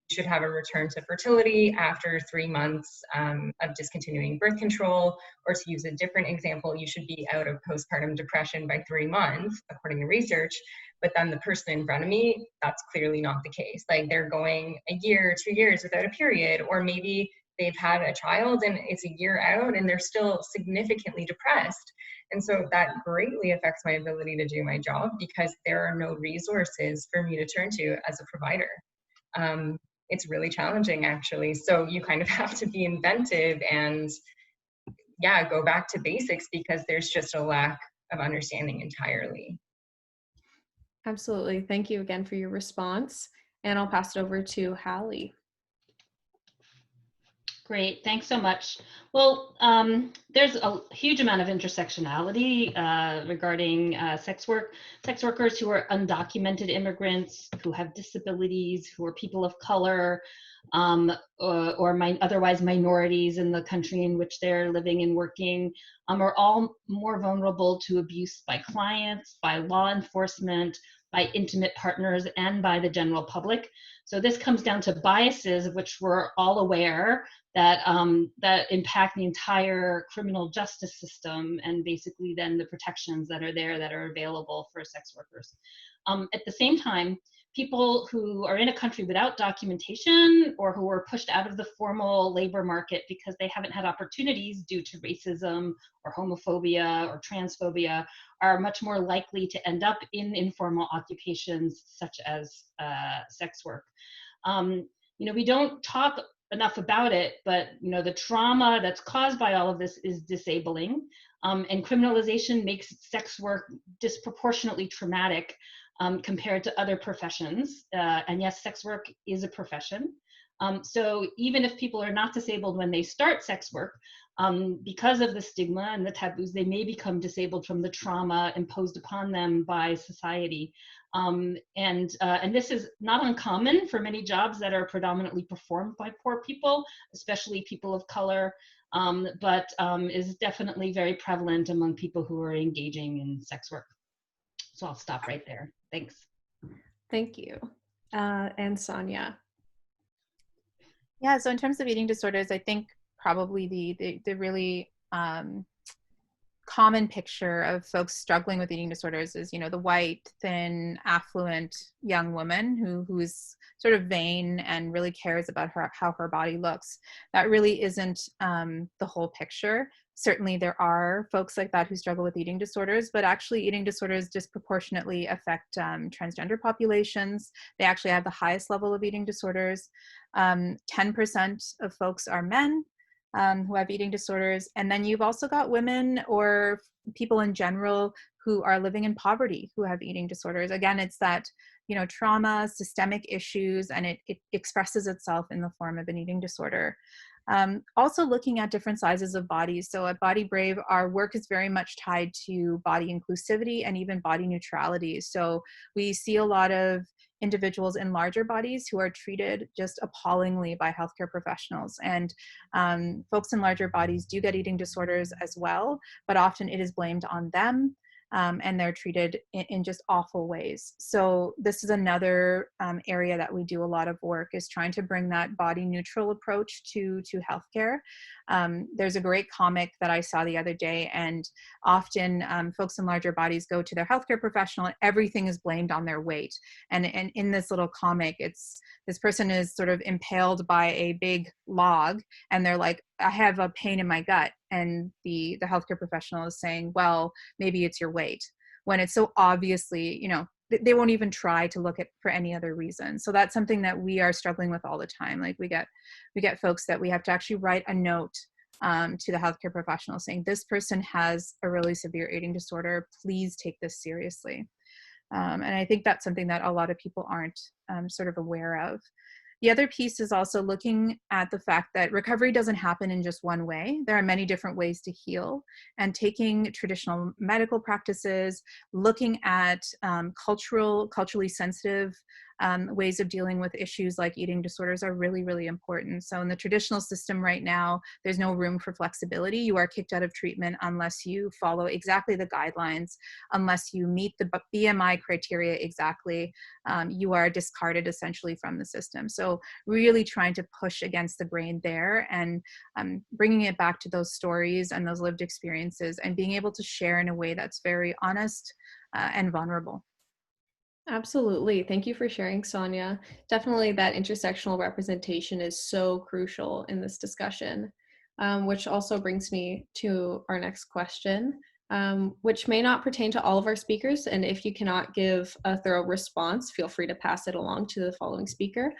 Speaker 6: you should have a return to fertility after 3 months of discontinuing birth control, or to use a different example, you should be out of postpartum depression by 3 months, according to research. But then the person in front of me, that's clearly not the case. Like they're going a year, 2 years without a period, or maybe they've had a child and it's a year out and they're still significantly depressed. And so that greatly affects my ability to do my job because there are no resources for me to turn to as a provider. It's really challenging, actually. So you kind of have to be inventive and, yeah, go back to basics because there's just a lack of understanding entirely.
Speaker 1: Absolutely. Thank you again for your response. And I'll pass it over to Hallie.
Speaker 7: Great, thanks so much. Well, there's a huge amount of intersectionality regarding sex workers who are undocumented immigrants, who have disabilities, who are people of color, or otherwise minorities in the country in which they're living and working, are all more vulnerable to abuse by clients, by law enforcement, by intimate partners, and by the general public. So this comes down to biases of which we're all aware that that impact the entire criminal justice system, and basically then the protections that are there that are available for sex workers. At the same time, people who are in a country without documentation or who are pushed out of the formal labor market because they haven't had opportunities due to racism or homophobia or transphobia are much more likely to end up in informal occupations such as sex work. We don't talk enough about it, but the trauma that's caused by all of this is disabling, and criminalization makes sex work disproportionately traumatic compared to other professions. And yes, sex work is a profession. So even if people are not disabled when they start sex work, because of the stigma and the taboos, they may become disabled from the trauma imposed upon them by society. And this is not uncommon for many jobs that are predominantly performed by poor people, especially people of color, but is definitely very prevalent among people who are engaging in sex work. So I'll stop right there. Thanks.
Speaker 1: Thank you. And Sonia.
Speaker 8: Yeah, so in terms of eating disorders, I think probably the really common picture of folks struggling with eating disorders is, the white, thin, affluent young woman who is sort of vain and really cares about how her body looks. That really isn't the whole picture. Certainly there are folks like that who struggle with eating disorders, but actually eating disorders disproportionately affect transgender populations. They actually have the highest level of eating disorders. 10% of folks are men who have eating disorders. And then you've also got women or people in general who are living in poverty who have eating disorders. Again, it's that, trauma, systemic issues, and it expresses itself in the form of an eating disorder. Also looking at different sizes of bodies. So at Body Brave, our work is very much tied to body inclusivity and even body neutrality. So we see a lot of individuals in larger bodies who are treated just appallingly by healthcare professionals. And folks in larger bodies do get eating disorders as well, but often it is blamed on them. And they're treated in just awful ways. So this is another area that we do a lot of work, is trying to bring that body neutral approach to healthcare. There's a great comic that I saw the other day, and often folks in larger bodies go to their healthcare professional and everything is blamed on their weight. And in this little comic, this person is sort of impaled by a big log and they're like, I have a pain in my gut. And the healthcare professional is saying, well, maybe it's your weight, when it's so obviously, they won't even try to look at for any other reason. So that's something that we are struggling with all the time. Like we get folks that we have to actually write a note to the healthcare professional saying, this person has a really severe eating disorder, please take this seriously. And I think that's something that a lot of people aren't sort of aware of. The other piece is also looking at the fact that recovery doesn't happen in just one way. There are many different ways to heal, and taking traditional medical practices, looking at culturally sensitive ways of dealing with issues like eating disorders are really, really important. So in the traditional system right now, there's no room for flexibility. You are kicked out of treatment unless you follow exactly the guidelines, unless you meet the BMI criteria exactly. You are discarded essentially from the system. So really trying to push against the grain there, and bringing it back to those stories and those lived experiences, and being able to share in a way that's very honest and vulnerable.
Speaker 1: Absolutely. Thank you for sharing, Sonia. Definitely that intersectional representation is so crucial in this discussion, which also brings me to our next question, which may not pertain to all of our speakers. And if you cannot give a thorough response, feel free to pass it along to the following speaker.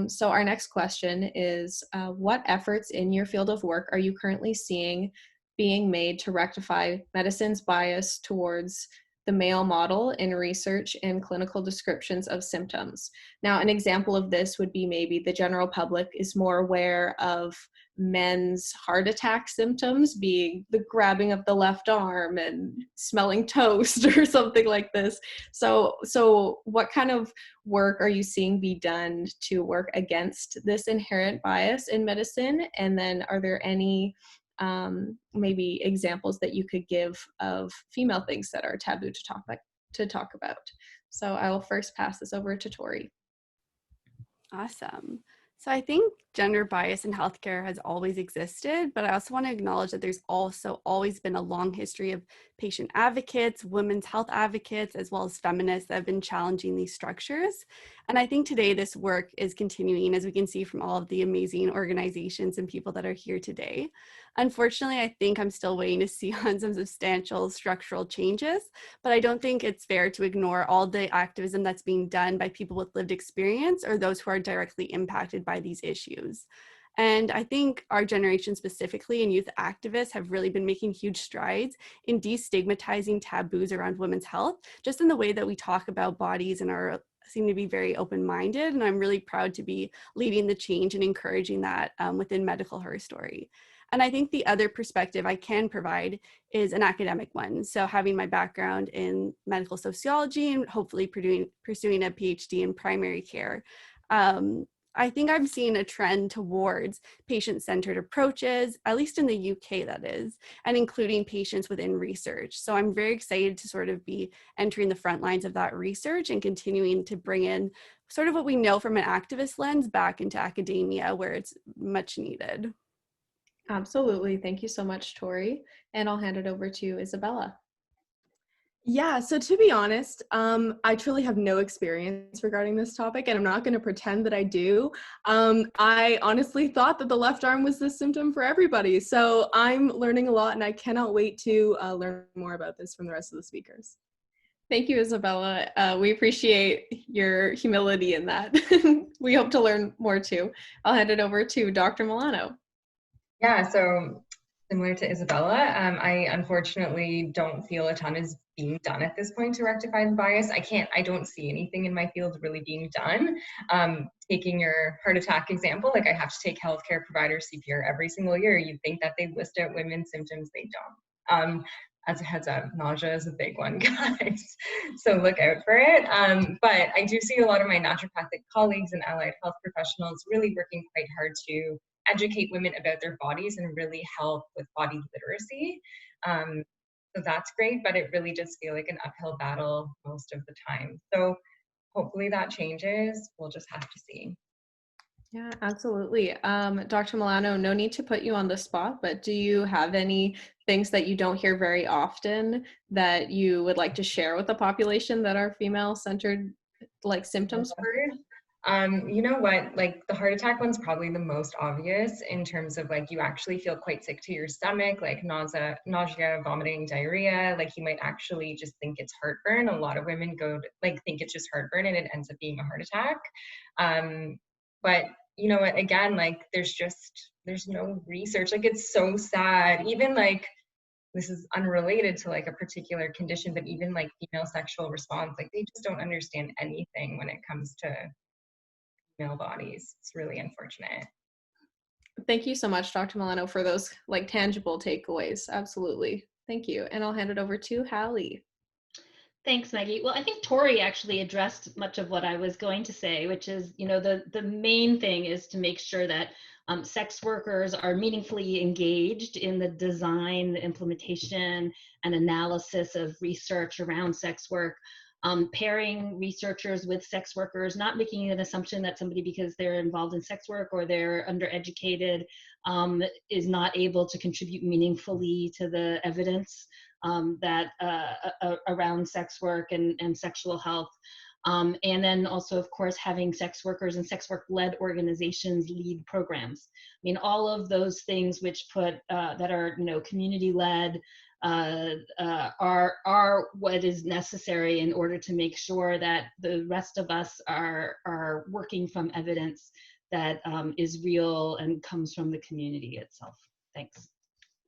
Speaker 1: So our next question is, what efforts in your field of work are you currently seeing being made to rectify medicine's bias towards the male model in research and clinical descriptions of symptoms? Now, an example of this would be maybe the general public is more aware of men's heart attack symptoms being the grabbing of the left arm and smelling toast or something like this. So what kind of work are you seeing be done to work against this inherent bias in medicine? And then are there any maybe examples that you could give of female things that are taboo to talk about? So I will first pass this over to Tori.
Speaker 4: Awesome. So I think gender bias in healthcare has always existed, but I also want to acknowledge that there's also always been a long history of patient advocates, women's health advocates, as well as feminists that have been challenging these structures. And I think today this work is continuing, as we can see from all of the amazing organizations and people that are here today. Unfortunately, I think I'm still waiting to see on some substantial structural changes, but I don't think it's fair to ignore all the activism that's being done by people with lived experience or those who are directly impacted by these issues. And I think our generation specifically and youth activists have really been making huge strides in destigmatizing taboos around women's health, just in the way that we talk about bodies and seem to be very open-minded. And I'm really proud to be leading the change and encouraging that within Medical Her Story. And I think the other perspective I can provide is an academic one. So having my background in medical sociology and hopefully pursuing a PhD in primary care, I think I'm seeing a trend towards patient-centered approaches, at least in the UK that is, and including patients within research. So I'm very excited to sort of be entering the front lines of that research and continuing to bring in sort of what we know from an activist lens back into academia where it's much needed.
Speaker 1: Absolutely. Thank you so much, Tori. And I'll hand it over to Isabella.
Speaker 5: Yeah, so to be honest, I truly have no experience regarding this topic, and I'm not going to pretend that I do. I honestly thought that the left arm was the symptom for everybody. So I'm learning a lot, and I cannot wait to learn more about this from the rest of the speakers.
Speaker 1: Thank you, Isabella. We appreciate your humility in that. We hope to learn more too. I'll hand it over to Dr. Milano.
Speaker 6: Yeah, so similar to Isabella, I unfortunately don't feel a ton is being done at this point to rectify the bias. I don't see anything in my field really being done. Taking your heart attack example, like I have to take healthcare provider CPR every single year. You'd think that they list out women's symptoms, they don't. As a heads up, nausea is a big one, guys. So look out for it. But I do see a lot of my naturopathic colleagues and allied health professionals really working quite hard to educate women about their bodies and really help with body literacy. So that's great, but it really does feel like an uphill battle most of the time. So hopefully that changes. We'll just have to see.
Speaker 1: Yeah, absolutely. Dr. Milano, no need to put you on the spot, but do you have any things that you don't hear very often that you would like to share with the population that are female-centered, like symptoms for?
Speaker 6: You know what, like the heart attack one's probably the most obvious in terms of like you actually feel quite sick to your stomach, like nausea, vomiting, diarrhea, like you might actually just think it's heartburn. A lot of women think it's just heartburn and it ends up being a heart attack. But you know what, again, like there's no research. Like it's so sad. Even like, this is unrelated to like a particular condition, but even like female sexual response, like they just don't understand anything when it comes to male bodies. It's really unfortunate.
Speaker 1: Thank you so much, Dr. Milano, for those like tangible takeaways. Absolutely. Thank you. And I'll hand it over to Hallie.
Speaker 7: Thanks, Maggie. Well, I think Tori actually addressed much of what I was going to say, which is, the main thing is to make sure that sex workers are meaningfully engaged in the design, the implementation, and analysis of research around sex work. Pairing researchers with sex workers, not making an assumption that somebody, because they're involved in sex work or they're undereducated, is not able to contribute meaningfully to the evidence that around sex work and sexual health. And then also, of course, having sex workers and sex work-led organizations lead programs. I mean, all of those things which that are community-led are what is necessary in order to make sure that the rest of us are working from evidence that is real and comes from the community itself. Thanks.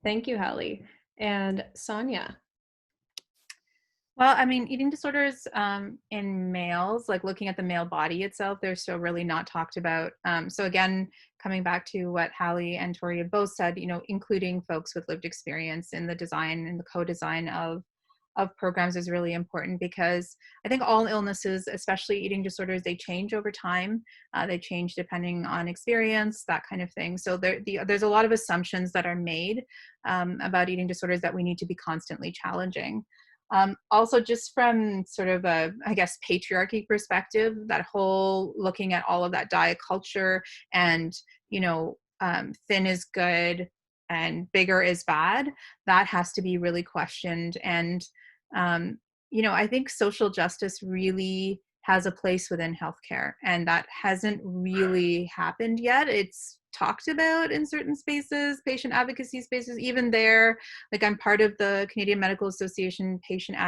Speaker 1: Thank you, Hallie. And Sonia.
Speaker 8: Well, I mean, eating disorders in males, like looking at the male body itself, they're still really not talked about. So again, coming back to what Hallie and Tori have both said, including folks with lived experience in the design and the co-design of programs is really important, because I think all illnesses, especially eating disorders, they change over time. They change depending on experience, that kind of thing. So there's a lot of assumptions that are made about eating disorders that we need to be constantly challenging. Also, just from sort of a, I guess, patriarchy perspective, that whole looking at all of that diet culture and, thin is good and bigger is bad, that has to be really questioned. And, I think social justice really has a place within healthcare, and that hasn't really happened yet. It's talked about in certain spaces, patient advocacy spaces, even there. Like, I'm part of the Canadian Medical Association Patient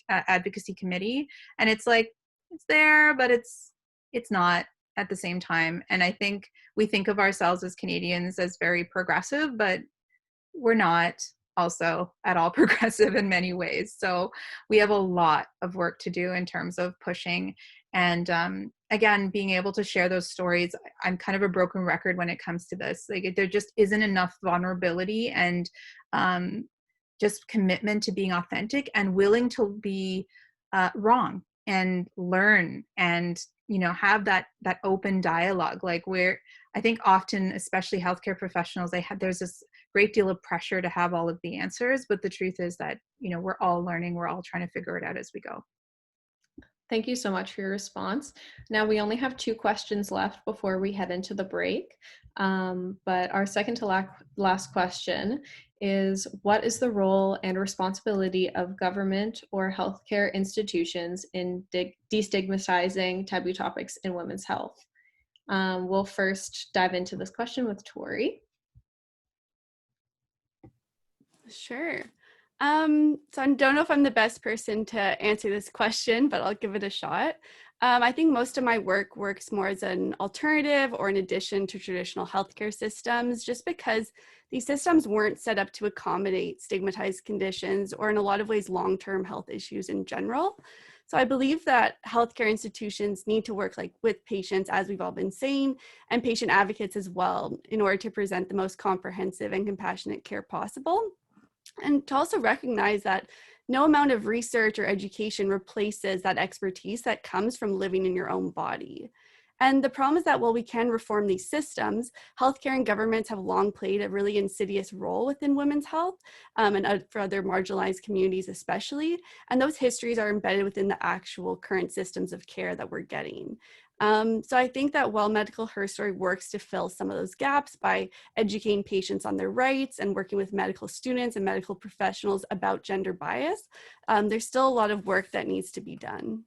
Speaker 8: Advocacy Committee, and it's like, it's there, but it's not at the same time. And I think we think of ourselves as Canadians as very progressive, but we're not also at all progressive in many ways. So we have a lot of work to do in terms of pushing. And again, being able to share those stories. I'm kind of a broken record when it comes to this. Like, there just isn't enough vulnerability and just commitment to being authentic and willing to be wrong and learn and have that open dialogue. Like, where I think often, especially healthcare professionals, there's this great deal of pressure to have all of the answers, but the truth is that we're all learning, we're all trying to figure it out as we go.
Speaker 1: Thank you so much for your response. Now, we only have 2 questions left before we head into the break. But our second to last question is, what is the role and responsibility of government or healthcare institutions in destigmatizing taboo topics in women's health? We'll first dive into this question with Tori.
Speaker 4: Sure. So I don't know if I'm the best person to answer this question, but I'll give it a shot. I think most of my work works more as an alternative or an addition to traditional healthcare systems, just because these systems weren't set up to accommodate stigmatized conditions or in a lot of ways long-term health issues in general. So I believe that healthcare institutions need to work with patients, as we've all been saying, and patient advocates as well, in order to present the most comprehensive and compassionate care possible. And to also recognize that no amount of research or education replaces that expertise that comes from living in your own body. And the problem is that while we can reform these systems, healthcare and governments have long played a really insidious role within women's health and for other marginalized communities especially. And those histories are embedded within the actual current systems of care that we're getting. So I think that while Medical Her Story works to fill some of those gaps by educating patients on their rights and working with medical students and medical professionals about gender bias, there's still a lot of work that needs to be done.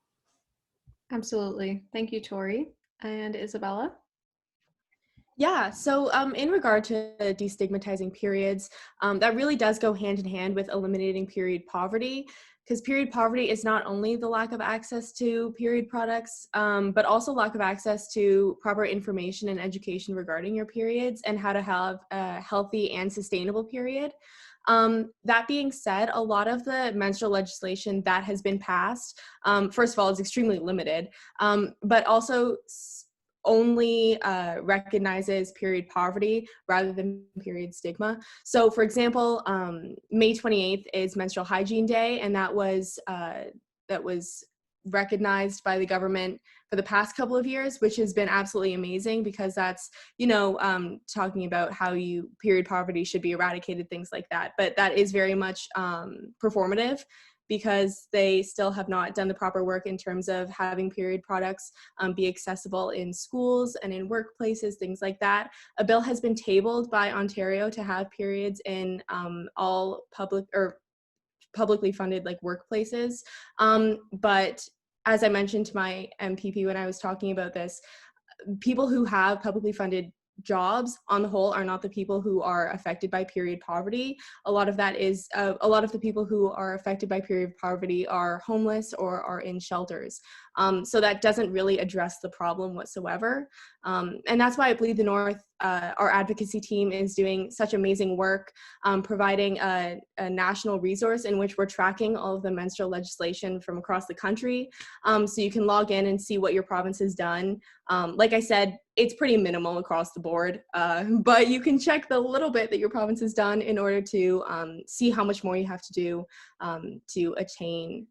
Speaker 1: Absolutely. Thank you, Tori. And Isabella?
Speaker 5: Yeah, so in regard to destigmatizing periods, that really does go hand in hand with eliminating period poverty, because period poverty is not only the lack of access to period products, but also lack of access to proper information and education regarding your periods and how to have a healthy and sustainable period. That being said, a lot of the menstrual legislation that has been passed, first of all, is extremely limited, but also only recognizes period poverty rather than period stigma. So for example, May 28th is Menstrual Hygiene Day, and that was that was recognized by the government for the past couple of years, which has been absolutely amazing, because that's, talking about how period poverty should be eradicated, things like that. But that is very much performative, because they still have not done the proper work in terms of having period products be accessible in schools and in workplaces, things like that. A bill has been tabled by Ontario to have periods in all publicly funded like workplaces. But as I mentioned to my MPP when I was talking about this, people who have publicly funded jobs on the whole are not the people who are affected by period poverty. A lot of the people who are affected by period poverty are homeless or are in shelters. So that doesn't really address the problem whatsoever. And that's why I believe the North, our advocacy team, is doing such amazing work, providing a national resource in which we're tracking all of the menstrual legislation from across the country. So you can log in and see what your province has done. Like I said, it's pretty minimal across the board, but you can check the little bit that your province has done in order to see how much more you have to do to attain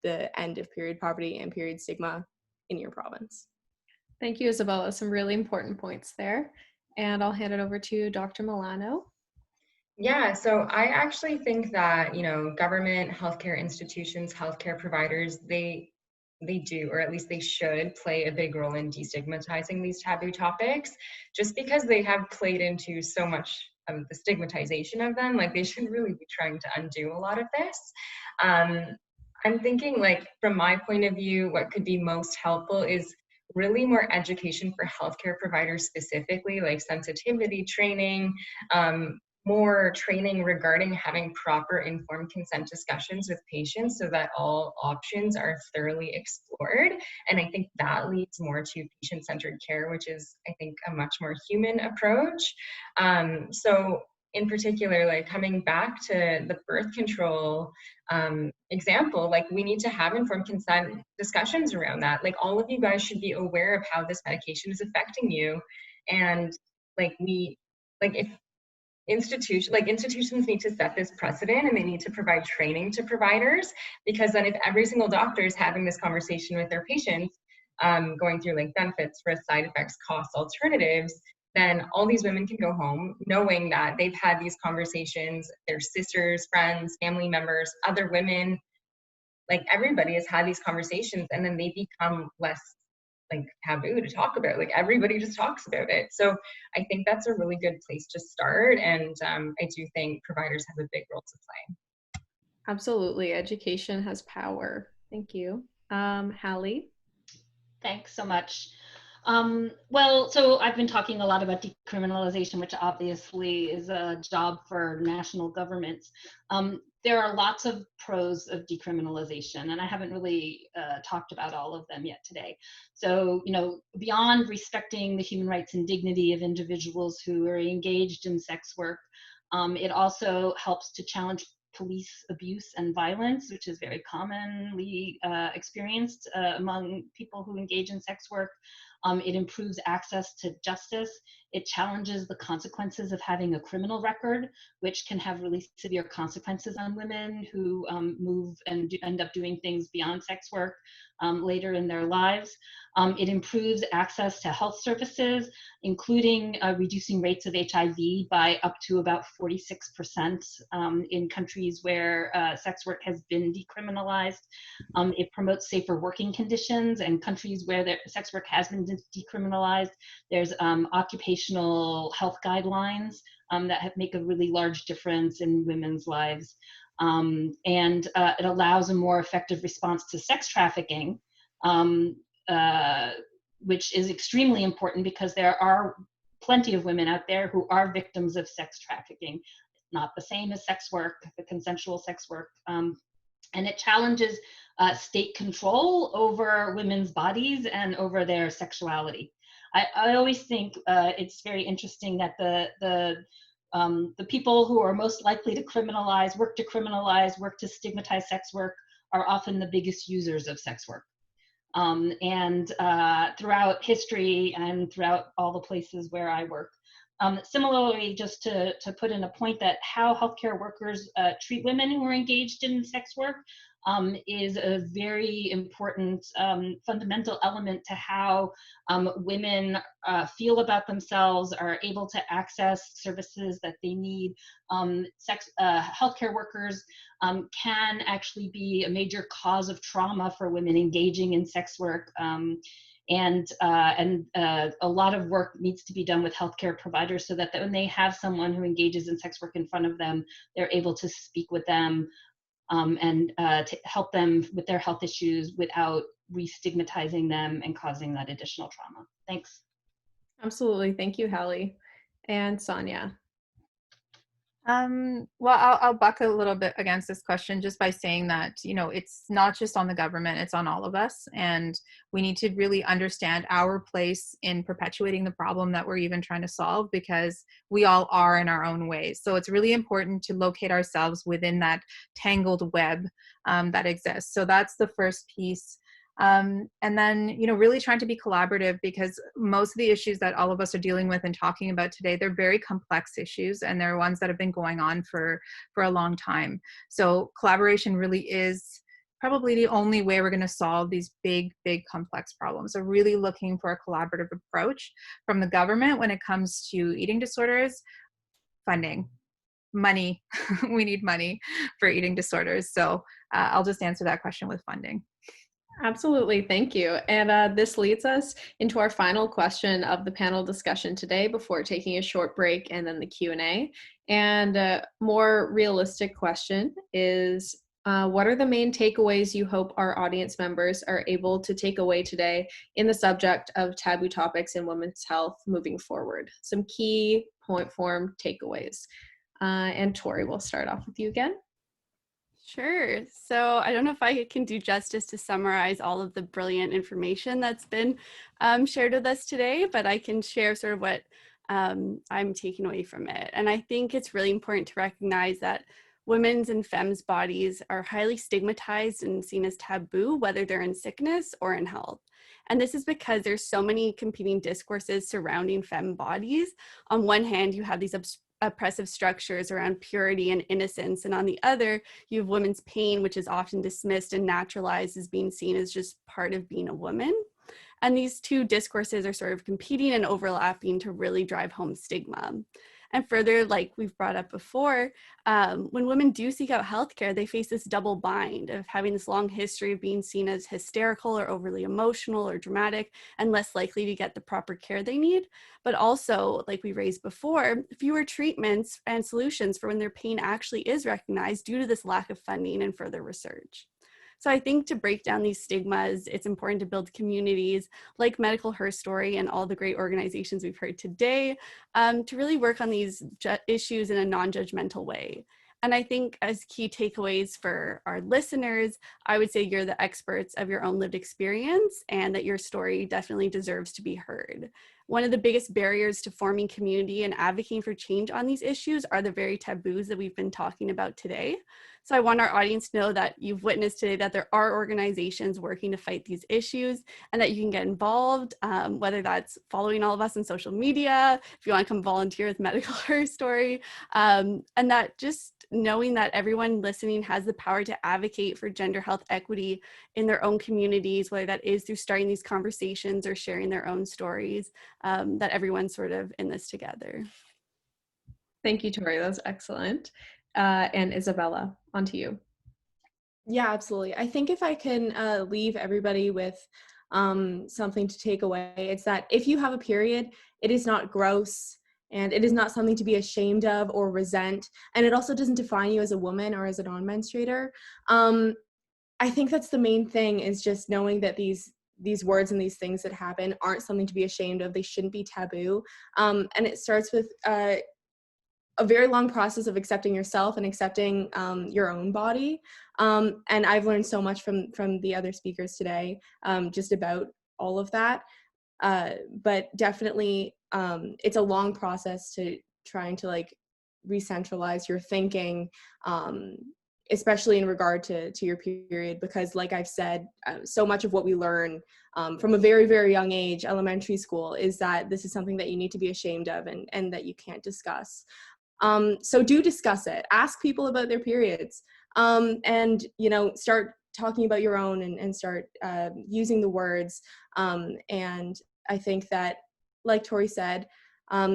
Speaker 5: the end of period poverty and period stigma in your province.
Speaker 1: Thank you, Isabella. Some really important points there. And I'll hand it over to Dr. Milano.
Speaker 6: Yeah, so I actually think that, government, healthcare institutions, healthcare providers, they do, or at least they should, play a big role in destigmatizing these taboo topics, just because they have played into so much of the stigmatization of them. Like, they should really be trying to undo a lot of this. I'm thinking, like, from my point of view, what could be most helpful is really more education for healthcare providers specifically, like sensitivity training, more training regarding having proper informed consent discussions with patients so that all options are thoroughly explored. And I think that leads more to patient-centered care, which is, I think, a much more human approach. So in particular, like coming back to the birth control example, like we need to have informed consent discussions around that. Like all of you guys should be aware of how this medication is affecting you. And if institutions need to set this precedent, and they need to provide training to providers, because then if every single doctor is having this conversation with their patients, going through like benefits, risk, side effects, costs, alternatives, then all these women can go home knowing that they've had these conversations, their sisters, friends, family members, other women, like everybody has had these conversations, and then they become less like taboo to talk about. Like everybody just talks about it. So I think that's a really good place to start. And I do think providers have a big role to play.
Speaker 1: Absolutely. Education has power. Thank you. Hallie?
Speaker 7: Thanks so much. Well, so I've been talking a lot about decriminalization, which obviously is a job for national governments. There are lots of pros of decriminalization, and I haven't really talked about all of them yet today. So, beyond respecting the human rights and dignity of individuals who are engaged in sex work, it also helps to challenge police abuse and violence, which is very commonly experienced among people who engage in sex work. It improves access to justice. It challenges the consequences of having a criminal record, which can have really severe consequences on women who move and end up doing things beyond sex work later in their lives. It improves access to health services, including reducing rates of HIV by up to about 46% in countries where sex work has been decriminalized. It promotes safer working conditions, and countries where sex work has been decriminalized, there's occupational health guidelines that make a really large difference in women's lives. And it allows a more effective response to sex trafficking, which is extremely important because there are plenty of women out there who are victims of sex trafficking. Not the same as sex work, the consensual sex work. And it challenges state control over women's bodies and over their sexuality. I always think it's very interesting that the people who are most likely to criminalize, work to stigmatize sex work are often the biggest users of sex work. And throughout history and throughout all the places where I work, Similarly, just to put in a point that how healthcare workers treat women who are engaged in sex work is a very important fundamental element to how women feel about themselves, are able to access services that they need. Healthcare workers can actually be a major cause of trauma for women engaging in sex work. And a lot of work needs to be done with healthcare providers so that when they have someone who engages in sex work in front of them, they're able to speak with them and to help them with their health issues without re-stigmatizing them and causing that additional trauma. Thanks.
Speaker 1: Absolutely. Thank you, Hallie. And Sonia.
Speaker 8: Well, I'll buck a little bit against this question just by saying that, you know, it's not just on the government, it's on all of us. And we need to really understand our place in perpetuating the problem that we're even trying to solve, because we all are in our own ways. So it's really important to locate ourselves within that tangled web that exists. So that's the first piece. And then, you know, really trying to be collaborative, because most of the issues that all of us are dealing with and talking about today, they're very complex issues, and they're ones that have been going on for a long time. So collaboration really is probably the only way we're going to solve these big, complex problems. So really looking for a collaborative approach from the government when it comes to eating disorders. Funding, money. We need money for eating disorders. So I'll just answer that question with funding.
Speaker 1: Absolutely, thank you. And this leads us into our final question of the panel discussion today before taking a short break and then the Q&A. And a more realistic question is, what are the main takeaways you hope our audience members are able to take away today in the subject of taboo topics in women's health moving forward? Some key point form takeaways. And Tori, we'll start off with you again.
Speaker 4: Sure. So I don't know if I can do justice to summarize all of the brilliant information that's been shared with us today, but I can share sort of what I'm taking away from it. And I think it's really important to recognize that women's and femmes' bodies are highly stigmatized and seen as taboo, whether they're in sickness or in health. And this is because there's so many competing discourses surrounding femme bodies. On one hand, you have these oppressive structures around purity and innocence, and on the other you have women's pain, which is often dismissed and naturalized as being seen as just part of being a woman. And these two discourses are sort of competing and overlapping to really drive home stigma. And further, like we've brought up before, when women do seek out healthcare, they face this double bind of having this long history of being seen as hysterical or overly emotional or dramatic and less likely to get the proper care they need. But also, like we raised before, fewer treatments and solutions for when their pain actually is recognized due to this lack of funding and further research. So I think to break down these stigmas, it's important to build communities like Medical Her Story and all the great organizations we've heard today to really work on these issues in a non-judgmental way. And I think as key takeaways for our listeners, I would say you're the experts of your own lived experience and that your story definitely deserves to be heard. One of the biggest barriers to forming community and advocating for change on these issues are the very taboos that we've been talking about today. So I want our audience to know that you've witnessed today that there are organizations working to fight these issues and that you can get involved, whether that's following all of us on social media, if you want to come volunteer with Medical Her Story, and that just knowing that everyone listening has the power to advocate for gender health equity in their own communities, whether that is through starting these conversations or sharing their own stories, that everyone's sort of in this together.
Speaker 1: Thank you, Tori. That was excellent. And Isabella, on to you.
Speaker 5: Yeah, absolutely. I think if I can leave everybody with something to take away, it's that if you have a period, it is not gross and it is not something to be ashamed of or resent. And it also doesn't define you as a woman or as a non-menstruator. I think that's the main thing, is just knowing that these words and these things that happen aren't something to be ashamed of. They shouldn't be taboo. And it starts with a very long process of accepting yourself and accepting your own body. And I've learned so much from the other speakers today, just about all of that. But definitely, it's a long process to trying to like re-centralize your thinking especially in regard to your period, because like I've said, so much of what we learn from a very, very young age, elementary school, is that this is something that you need to be ashamed of and that you can't discuss. So do discuss it. Ask people about their periods, and, you know, start talking about your own and start using the words. And I think that, like Tori said,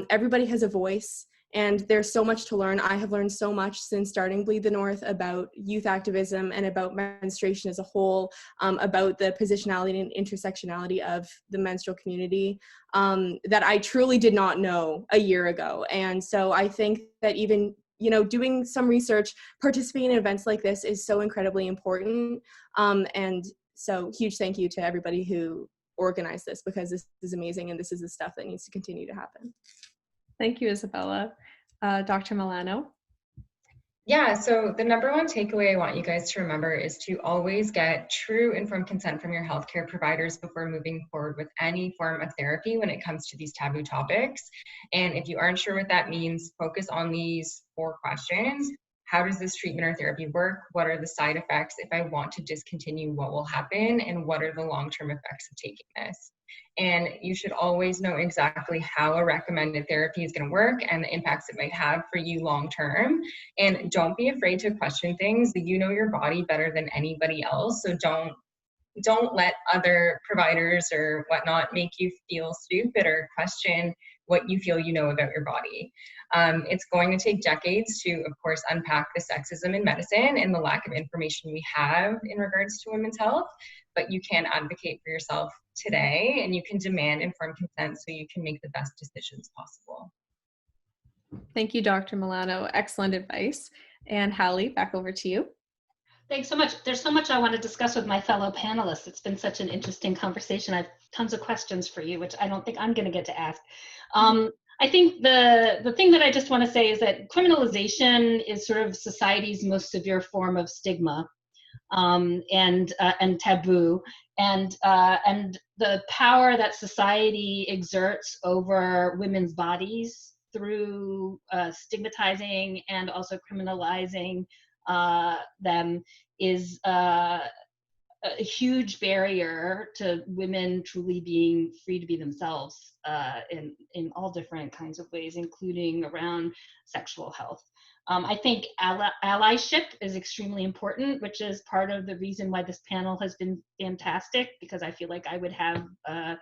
Speaker 5: everybody has a voice, and there's so much to learn. I have learned so much since starting Bleed the North about youth activism and about menstruation as a whole, about the positionality and intersectionality of the menstrual community, that I truly did not know a year ago. And so I think that even, you know, doing some research, participating in events like this is so incredibly important. And so huge thank you to everybody who organized this, because this is amazing, and this is the stuff that needs to continue to happen.
Speaker 1: Thank you, Isabella. Dr. Milano?
Speaker 6: Yeah, so the number one takeaway I want you guys to remember is to always get true informed consent from your healthcare providers before moving forward with any form of therapy when it comes to these taboo topics. And if you aren't sure what that means, focus on these 4 questions. How does this treatment or therapy work? What are the side effects? If I want to discontinue, what will happen? And what are the long-term effects of taking this? And you should always know exactly how a recommended therapy is going to work and the impacts it might have for you long term. And don't be afraid to question things. You know your body better than anybody else. So don't let other providers or whatnot make you feel stupid or question what you feel you know about your body. It's going to take decades to, of course, unpack the sexism in medicine and the lack of information we have in regards to women's health, but you can advocate for yourself today, and you can demand informed consent so you can make the best decisions possible.
Speaker 1: Thank you, Dr. Milano. Excellent advice. And Hallie, back over to you.
Speaker 7: Thanks so much. There's so much I want to discuss with my fellow panelists. It's been such an interesting conversation. I have tons of questions for you, which I don't think I'm going to get to ask. I think the thing that I just want to say is that criminalization is sort of society's most severe form of stigma and taboo, and the power that society exerts over women's bodies through stigmatizing and also criminalizing them is a huge barrier to women truly being free to be themselves in all different kinds of ways, including around sexual health. I think allyship is extremely important, which is part of the reason why this panel has been fantastic, because I feel like I would have 5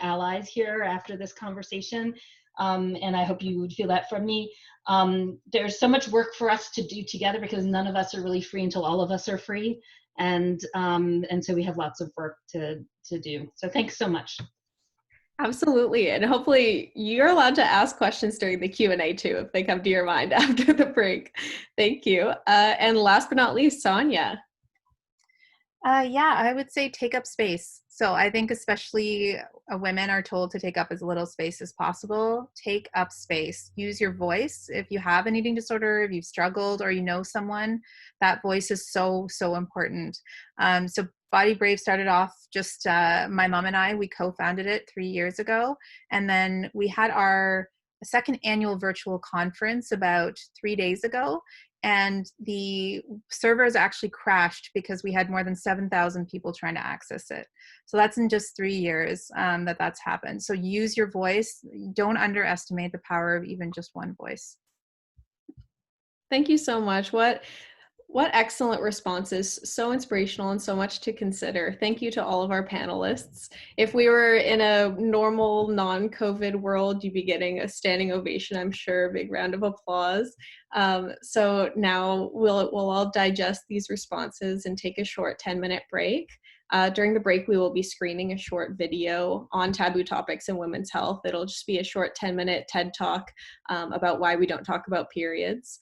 Speaker 7: allies here after this conversation. And I hope you would feel that from me. There's so much work for us to do together, because none of us are really free until all of us are free. And so we have lots of work to do. So thanks so much.
Speaker 1: Absolutely. And hopefully you're allowed to ask questions during the Q&A too, if they come to your mind after the break. Thank you. And last but not least, Sonia.
Speaker 8: Yeah, I would say take up space. So I think especially women are told to take up as little space as possible. Take up space. Use your voice. If you have an eating disorder, if you've struggled or you know someone, that voice is so, so important. So Body Brave started off just my mom and I, we co-founded it 3 years ago. And then we had our second annual virtual conference about 3 days ago. And the servers actually crashed because we had more than 7,000 people trying to access it. So that's in just 3 years that's happened. So use your voice. Don't underestimate the power of even just one voice.
Speaker 1: Thank you so much. What excellent responses, so inspirational and so much to consider. Thank you to all of our panelists. If we were in a normal non-COVID world, you'd be getting a standing ovation, I'm sure, a big round of applause. So now we'll all digest these responses and take a short 10-minute break. During the break, we will be screening a short video on taboo topics in women's health. It'll just be a short 10-minute TED Talk about why we don't talk about periods.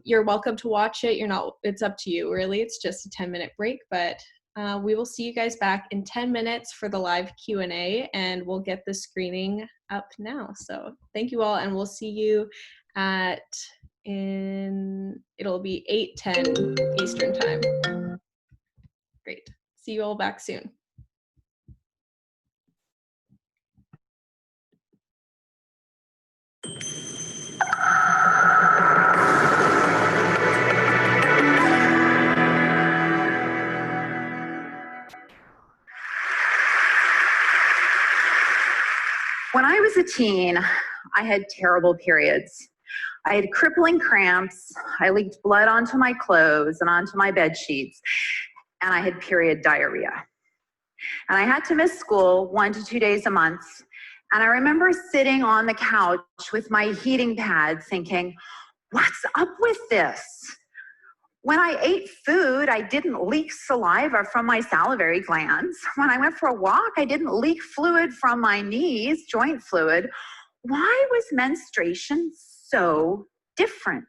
Speaker 1: You're welcome to watch it. It's up to you, really. It's just a 10-minute break, but we will see you guys back in 10 minutes for the live Q&A, and we'll get the screening up now. So thank you all, and we'll see you it'll be 8:10 Eastern time. Great. See you all back soon.
Speaker 9: was a teen, I had terrible periods. I had crippling cramps, I leaked blood onto my clothes and onto my bed sheets, and I had period diarrhea. And I had to miss school 1 to 2 days a month. And I remember sitting on the couch with my heating pad thinking, what's up with this? When I ate food, I didn't leak saliva from my salivary glands. When I went for a walk, I didn't leak fluid from my knees, joint fluid. Why was menstruation so different?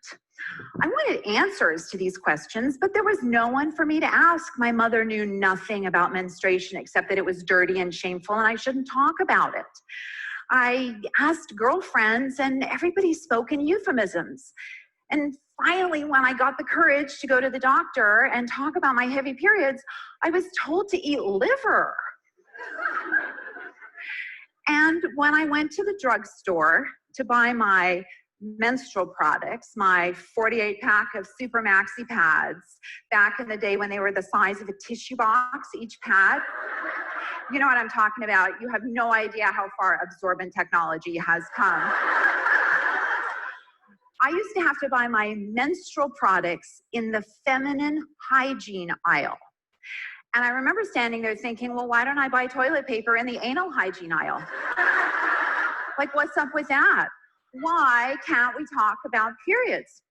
Speaker 9: I wanted answers to these questions, but there was no one for me to ask. My mother knew nothing about menstruation except that it was dirty and shameful and I shouldn't talk about it. I asked girlfriends and everybody spoke in euphemisms. And finally, when I got the courage to go to the doctor and talk about my heavy periods, I was told to eat liver. And when I went to the drugstore to buy my menstrual products, my 48-pack of Super Maxi pads, back in the day when they were the size of a tissue box, each pad, you know what I'm talking about. You have no idea how far absorbent technology has come. I used to have to buy my menstrual products in the feminine hygiene aisle. And I remember standing there thinking, well, why don't I buy toilet paper in the anal hygiene aisle? Like, what's up with that? Why can't we talk about periods?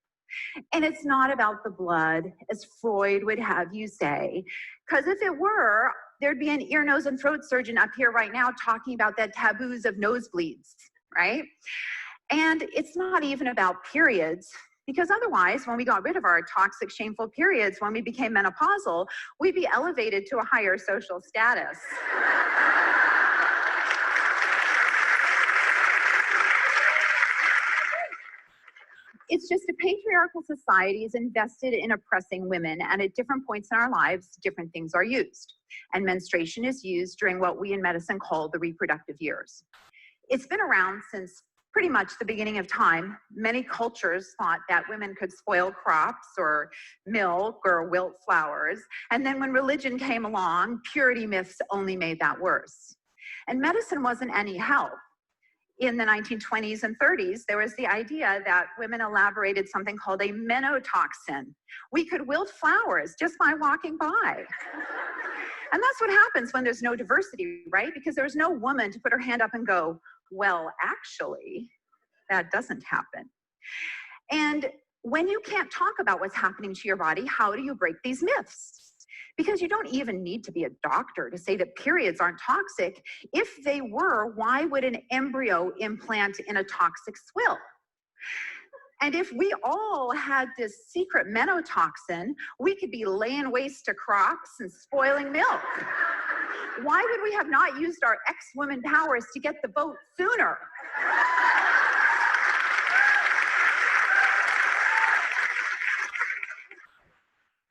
Speaker 9: And it's not about the blood, as Freud would have you say, because if it were, there'd be an ear, nose, and throat surgeon up here right now talking about the taboos of nosebleeds, right? And it's not even about periods, because otherwise, when we got rid of our toxic, shameful periods, when we became menopausal, we'd be elevated to a higher social status. It's just a patriarchal society is invested in oppressing women, and at different points in our lives, different things are used. And menstruation is used during what we in medicine call the reproductive years. It's been around since pretty much the beginning of time. Many cultures thought that women could spoil crops or milk or wilt flowers. And then when religion came along, purity myths only made that worse. And medicine wasn't any help. In the 1920s and 30s, there was the idea that women elaborated something called a menotoxin. We could wilt flowers just by walking by. And that's what happens when there's no diversity, right? Because there's no woman to put her hand up and go, well, actually, that doesn't happen. And when you can't talk about what's happening to your body, how do you break these myths? Because you don't even need to be a doctor to say that periods aren't toxic. If they were, why would an embryo implant in a toxic swill? And if we all had this secret menotoxin, we could be laying waste to crops and spoiling milk. Why would we have not used our ex-women powers to get the vote sooner?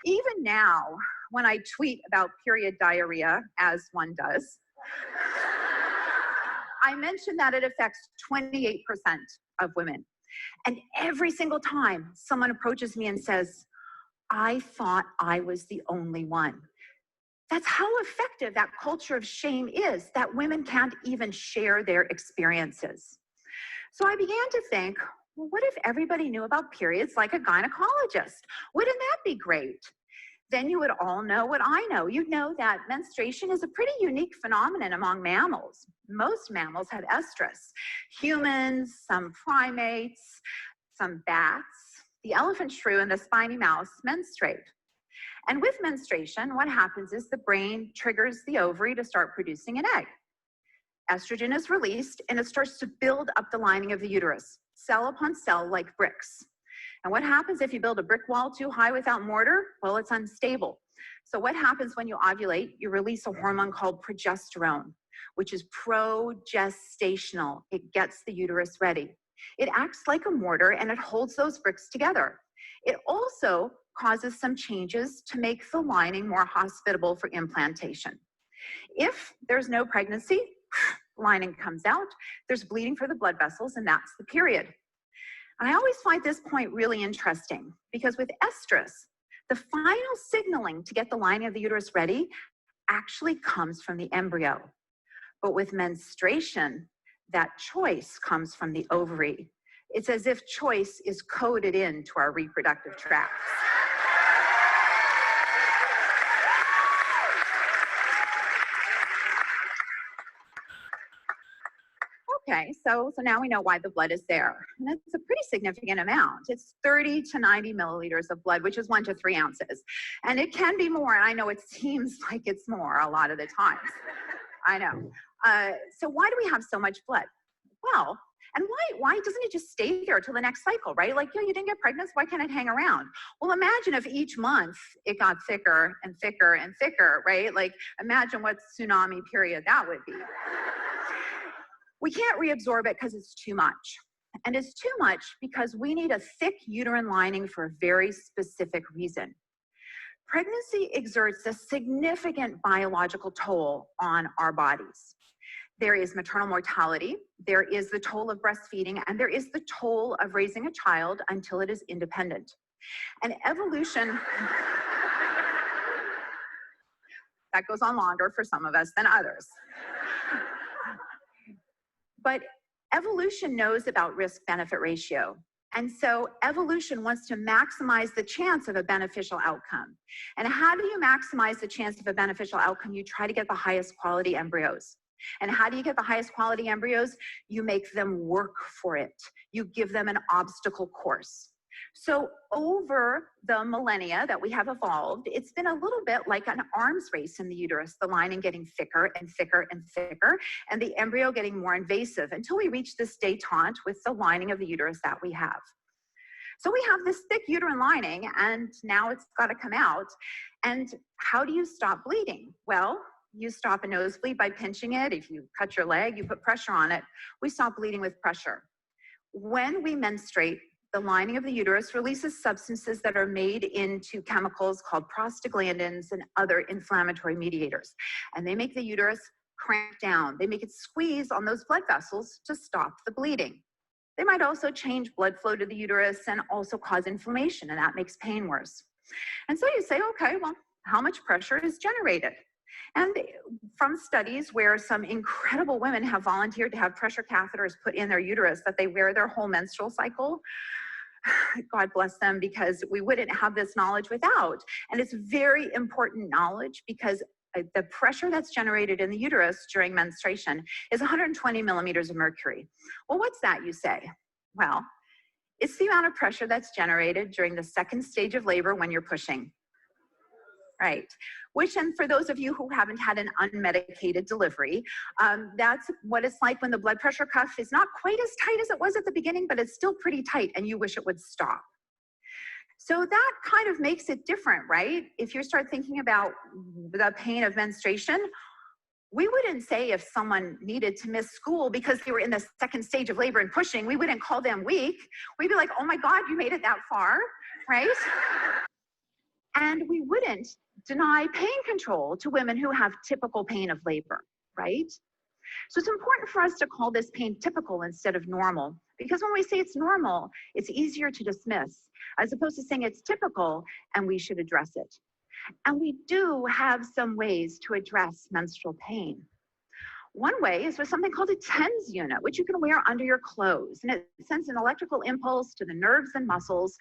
Speaker 9: Even now, when I tweet about period diarrhea, as one does, I mention that it affects 28% of women. And every single time someone approaches me and says, I thought I was the only one. That's how effective that culture of shame is, that women can't even share their experiences. So I began to think, well, what if everybody knew about periods like a gynecologist? Wouldn't that be great? Then you would all know what I know. You'd know that menstruation is a pretty unique phenomenon among mammals. Most mammals have estrus. Humans, some primates, some bats, the elephant shrew, and the spiny mouse menstruate. And with menstruation, what happens is the brain triggers the ovary to start producing an egg. Estrogen is released, and it starts to build up the lining of the uterus, cell upon cell like bricks. And what happens if you build a brick wall too high without mortar? Well, it's unstable. So what happens when you ovulate? You release a hormone called progesterone, which is progestational. It gets the uterus ready. It acts like a mortar and it holds those bricks together. It also causes some changes to make the lining more hospitable for implantation. If there's no pregnancy, lining comes out, there's bleeding for the blood vessels, and that's the period. And I always find this point really interesting because with estrus, the final signaling to get the lining of the uterus ready actually comes from the embryo. But with menstruation, that choice comes from the ovary. It's as if choice is coded into our reproductive tracts. Okay, so now we know why the blood is there. And it's a pretty significant amount. It's 30 to 90 milliliters of blood, which is 1 to 3 ounces. And it can be more, and I know it seems like it's more a lot of the times. I know. So why do we have so much blood? Well, and why doesn't it just stay there till the next cycle, right? Like, you didn't get pregnant, so why can't it hang around? Well, imagine if each month it got thicker and thicker and thicker, right? Like, imagine what tsunami period that would be. We can't reabsorb it because it's too much. And it's too much because we need a thick uterine lining for a very specific reason. Pregnancy exerts a significant biological toll on our bodies. There is maternal mortality, there is the toll of breastfeeding, and there is the toll of raising a child until it is independent. And evolution, that goes on longer for some of us than others. But evolution knows about risk-benefit ratio. And so evolution wants to maximize the chance of a beneficial outcome. And how do you maximize the chance of a beneficial outcome? You try to get the highest quality embryos. And how do you get the highest quality embryos? You make them work for it. You give them an obstacle course. So over the millennia that we have evolved, it's been a little bit like an arms race in the uterus, the lining getting thicker and thicker and thicker, and the embryo getting more invasive until we reach this détente with the lining of the uterus that we have. So we have this thick uterine lining, and now it's got to come out. And how do you stop bleeding? Well, you stop a nosebleed by pinching it. If you cut your leg, you put pressure on it. We stop bleeding with pressure. When we menstruate, the lining of the uterus releases substances that are made into chemicals called prostaglandins and other inflammatory mediators. And they make the uterus cramp down. They make it squeeze on those blood vessels to stop the bleeding. They might also change blood flow to the uterus and also cause inflammation, and that makes pain worse. And so you say, okay, well, how much pressure is generated? And from studies where some incredible women have volunteered to have pressure catheters put in their uterus that they wear their whole menstrual cycle, God bless them, because we wouldn't have this knowledge without. And it's very important knowledge because the pressure that's generated in the uterus during menstruation is 120 millimeters of mercury. Well, what's that, you say? Well, it's the amount of pressure that's generated during the second stage of labor when you're pushing. Right, which, and for those of you who haven't had an unmedicated delivery, that's what it's like when the blood pressure cuff is not quite as tight as it was at the beginning, but it's still pretty tight and you wish it would stop. So that kind of makes it different, right? If you start thinking about the pain of menstruation, we wouldn't say if someone needed to miss school because they were in the second stage of labor and pushing, we wouldn't call them weak. We'd be like, oh my God, you made it that far, right? And we wouldn't deny pain control to women who have typical pain of labor, right? So it's important for us to call this pain typical instead of normal, because when we say it's normal, it's easier to dismiss, as opposed to saying it's typical and we should address it. And we do have some ways to address menstrual pain. One way is with something called a TENS unit, which you can wear under your clothes. And it sends an electrical impulse to the nerves and muscles.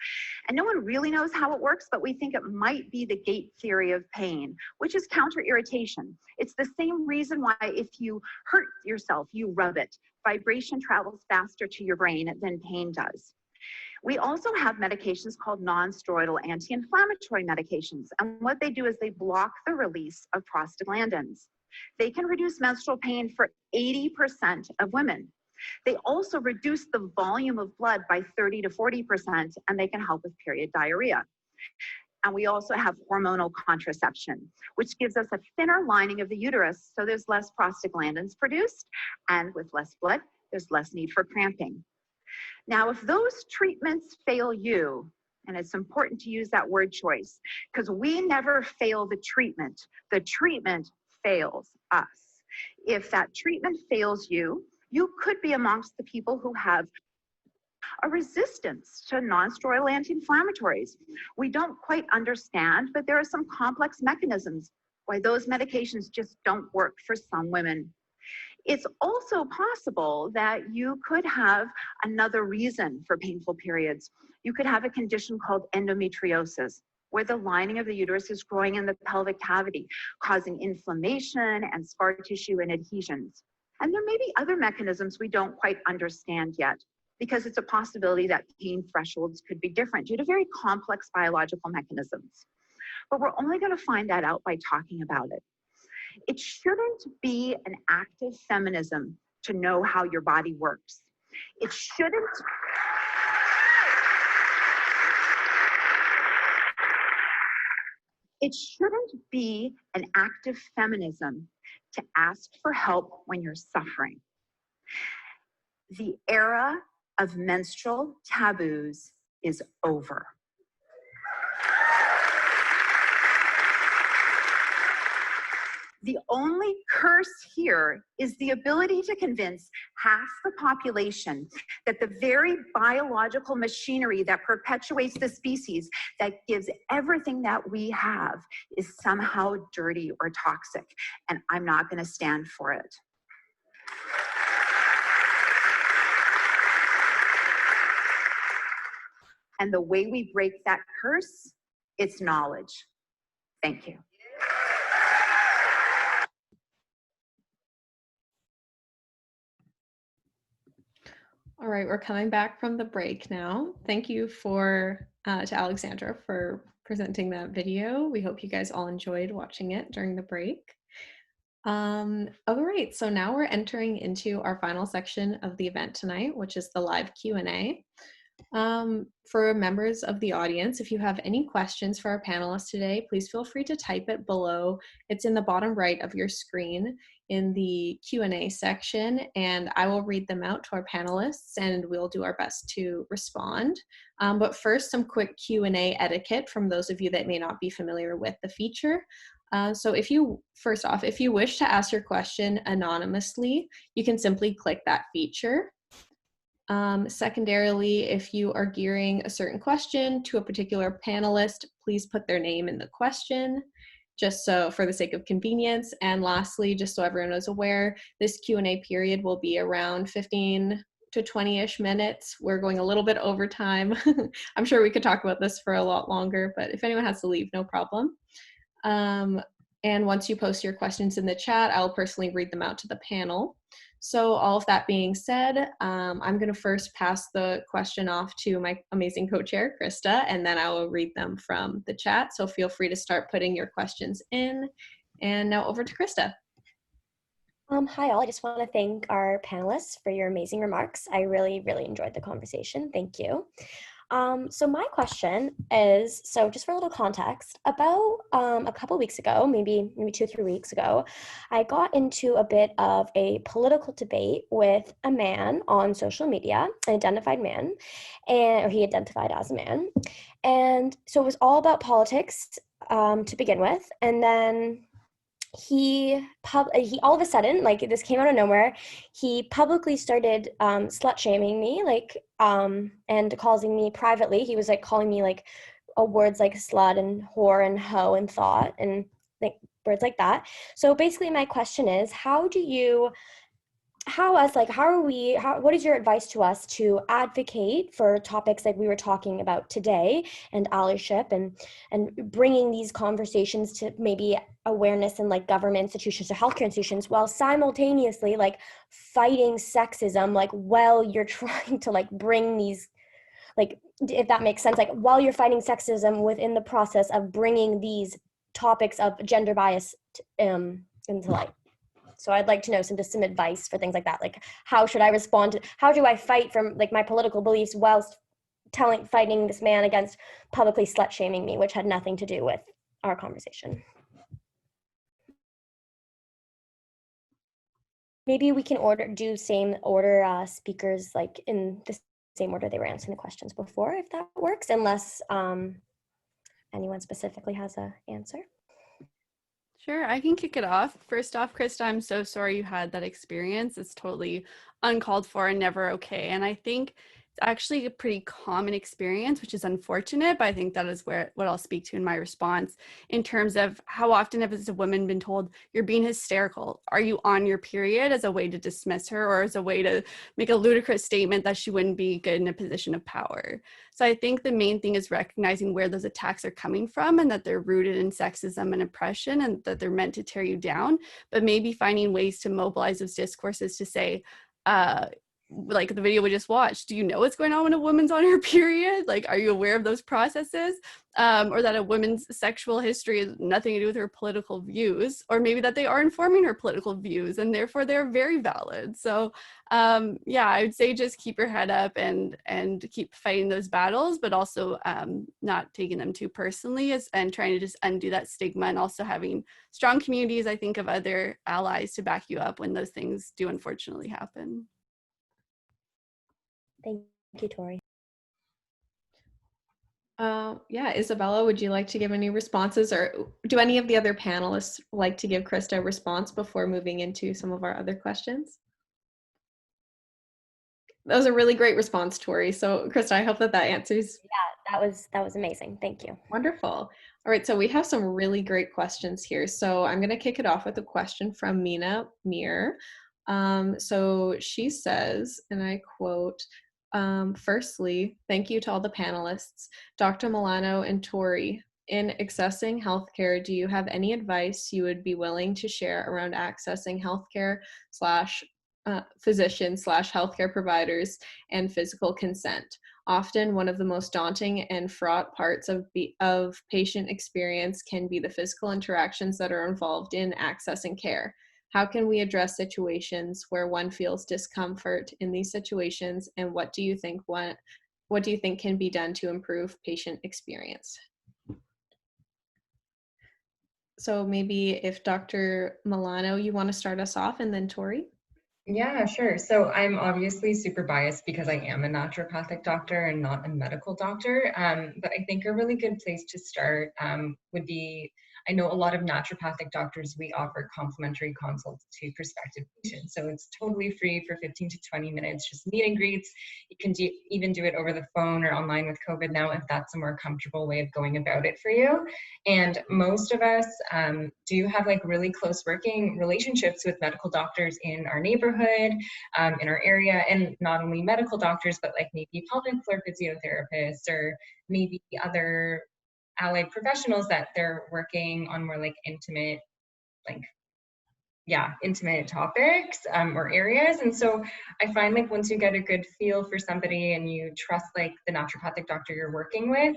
Speaker 9: And no one really knows how it works, but we think it might be the gate theory of pain, which is counter-irritation. It's the same reason why if you hurt yourself, you rub it. Vibration travels faster to your brain than pain does. We also have medications called non-steroidal anti-inflammatory medications. And what they do is they block the release of prostaglandins. They can reduce menstrual pain for 80% of women. They also reduce the volume of blood by 30 to 40%, and they can help with period diarrhea. And we also have hormonal contraception, which gives us a thinner lining of the uterus, so there's less prostaglandins produced, and with less blood, there's less need for cramping. Now, if those treatments fail you, and it's important to use that word choice, because we never fail the treatment fails us. If that treatment fails you, you could be amongst the people who have a resistance to non-steroidal anti-inflammatories. We don't quite understand, but there are some complex mechanisms why those medications just don't work for some women. It's also possible that you could have another reason for painful periods. You could have a condition called endometriosis, where the lining of the uterus is growing in the pelvic cavity, causing inflammation and scar tissue and adhesions. And there may be other mechanisms we don't quite understand yet, because it's a possibility that pain thresholds could be different due to very complex biological mechanisms. But we're only going to find that out by talking about it. It shouldn't be an act of feminism to know how your body works. It shouldn't. It shouldn't be an act of feminism to ask for help when you're suffering. The era of menstrual taboos is over. The only curse here is the ability to convince half the population that the very biological machinery that perpetuates the species, that gives everything that we have, is somehow dirty or toxic, and I'm not going to stand for it. And the way we break that curse, it's knowledge. Thank you.
Speaker 1: All right, we're coming back from the break now. Thank you to Alexandra for presenting that video. We hope you guys all enjoyed watching it during the break. All right, so now we're entering into our final section of the event tonight, which is the live Q&A. For members of the audience, if you have any questions for our panelists today, please feel free to type it below. It's in the bottom right of your screen in the Q&A section, and I will read them out to our panelists and we'll do our best to respond. But first, some quick Q&A etiquette from those of you that may not be familiar with the feature. So if you wish to ask your question anonymously, you can simply click that feature. Secondarily, if you are gearing a certain question to a particular panelist, please put their name in the question, just so for the sake of convenience. And lastly, just so everyone is aware, this Q&A period will be around 15 to 20-ish minutes. We're going a little bit over time. I'm sure we could talk about this for a lot longer, but if anyone has to leave, no problem. And once you post your questions in the chat, I'll personally read them out to the panel. So all of that being said, I'm going to first pass the question off to my amazing co-chair, Krista, and then I will read them from the chat. So feel free to start putting your questions in. And now over to Krista.
Speaker 3: Hi all, I just want to thank our panelists for your amazing remarks. I really, really enjoyed the conversation. Thank you. So my question is, so just for a little context, about a couple weeks ago, maybe 2 or 3 weeks ago, I got into a bit of a political debate with a man on social media, an identified man, or he identified as a man. And so it was all about politics to begin with. And then he all of a sudden, like, this came out of nowhere, he publicly started slut shaming me, like, and calling me privately. He was like calling me like words like slut and whore and hoe and thought and like words like that. So basically my question is, what is your advice to us to advocate for topics like we were talking about today, and allyship, and bringing these conversations to maybe awareness in like government institutions or healthcare institutions, while simultaneously like fighting sexism, like while you're trying to like bring these, like, if that makes sense, like while you're fighting sexism within the process of bringing these topics of gender bias into light. So I'd like to know some advice for things like that. Like, how should I respond how do I fight from like my political beliefs whilst fighting this man against publicly slut shaming me, which had nothing to do with our conversation. Maybe we can do same order speakers, like in the same order they were answering the questions before, if that works, unless anyone specifically has an answer.
Speaker 4: Sure, I can kick it off. First off, Krista, I'm so sorry you had that experience. It's totally uncalled for and never okay. And I think actually a pretty common experience, which is unfortunate, but I think that is what I'll speak to in my response, in terms of how often has a woman been told, you're being hysterical, are you on your period, as a way to dismiss her or as a way to make a ludicrous statement that she wouldn't be good in a position of power. So I think the main thing is recognizing where those attacks are coming from, and that they're rooted in sexism and oppression, and that they're meant to tear you down, but maybe finding ways to mobilize those discourses to say, like the video we just watched, do you know what's going on when a woman's on her period? Like, are you aware of those processes? Or that a woman's sexual history has nothing to do with her political views, or maybe that they are informing her political views and therefore they're very valid. So yeah, I would say just keep your head up and keep fighting those battles, but also not taking them too personally, and trying to just undo that stigma, and also having strong communities, I think, of other allies to back you up when those things do unfortunately happen.
Speaker 3: Thank you, Tori.
Speaker 1: Yeah, Isabella, would you like to give any responses, or do any of the other panelists like to give Krista a response before moving into some of our other questions? That was a really great response, Tori. So Krista, I hope that answers.
Speaker 3: Yeah, that was amazing. Thank you.
Speaker 1: Wonderful. All right, so we have some really great questions here. So I'm going to kick it off with a question from Mina Mir. So she says, and I quote, firstly, thank you to all the panelists, Dr. Milano and Tori. In accessing healthcare, do you have any advice you would be willing to share around accessing healthcare / physicians / healthcare providers and physical consent? Often one of the most daunting and fraught parts of patient experience can be the physical interactions that are involved in accessing care. How can we address situations where one feels discomfort in these situations, and what do you think can be done to improve patient experience? So maybe if Dr. Milano, you want to start us off, and then Tori?
Speaker 6: Yeah, sure. So I'm obviously super biased because I am a naturopathic doctor and not a medical doctor. But I think a really good place to start would be, I know a lot of naturopathic doctors, we offer complimentary consults to prospective patients. So it's totally free for 15 to 20 minutes, just meet and greets. You can even do it over the phone or online with COVID now, if that's a more comfortable way of going about it for you. And most of us do have like really close working relationships with medical doctors in our neighborhood, in our area, and not only medical doctors, but like maybe pelvic floor physiotherapists, or maybe other allied professionals that they're working on more like intimate topics or areas. And so I find like once you get a good feel for somebody and you trust like the naturopathic doctor you're working with,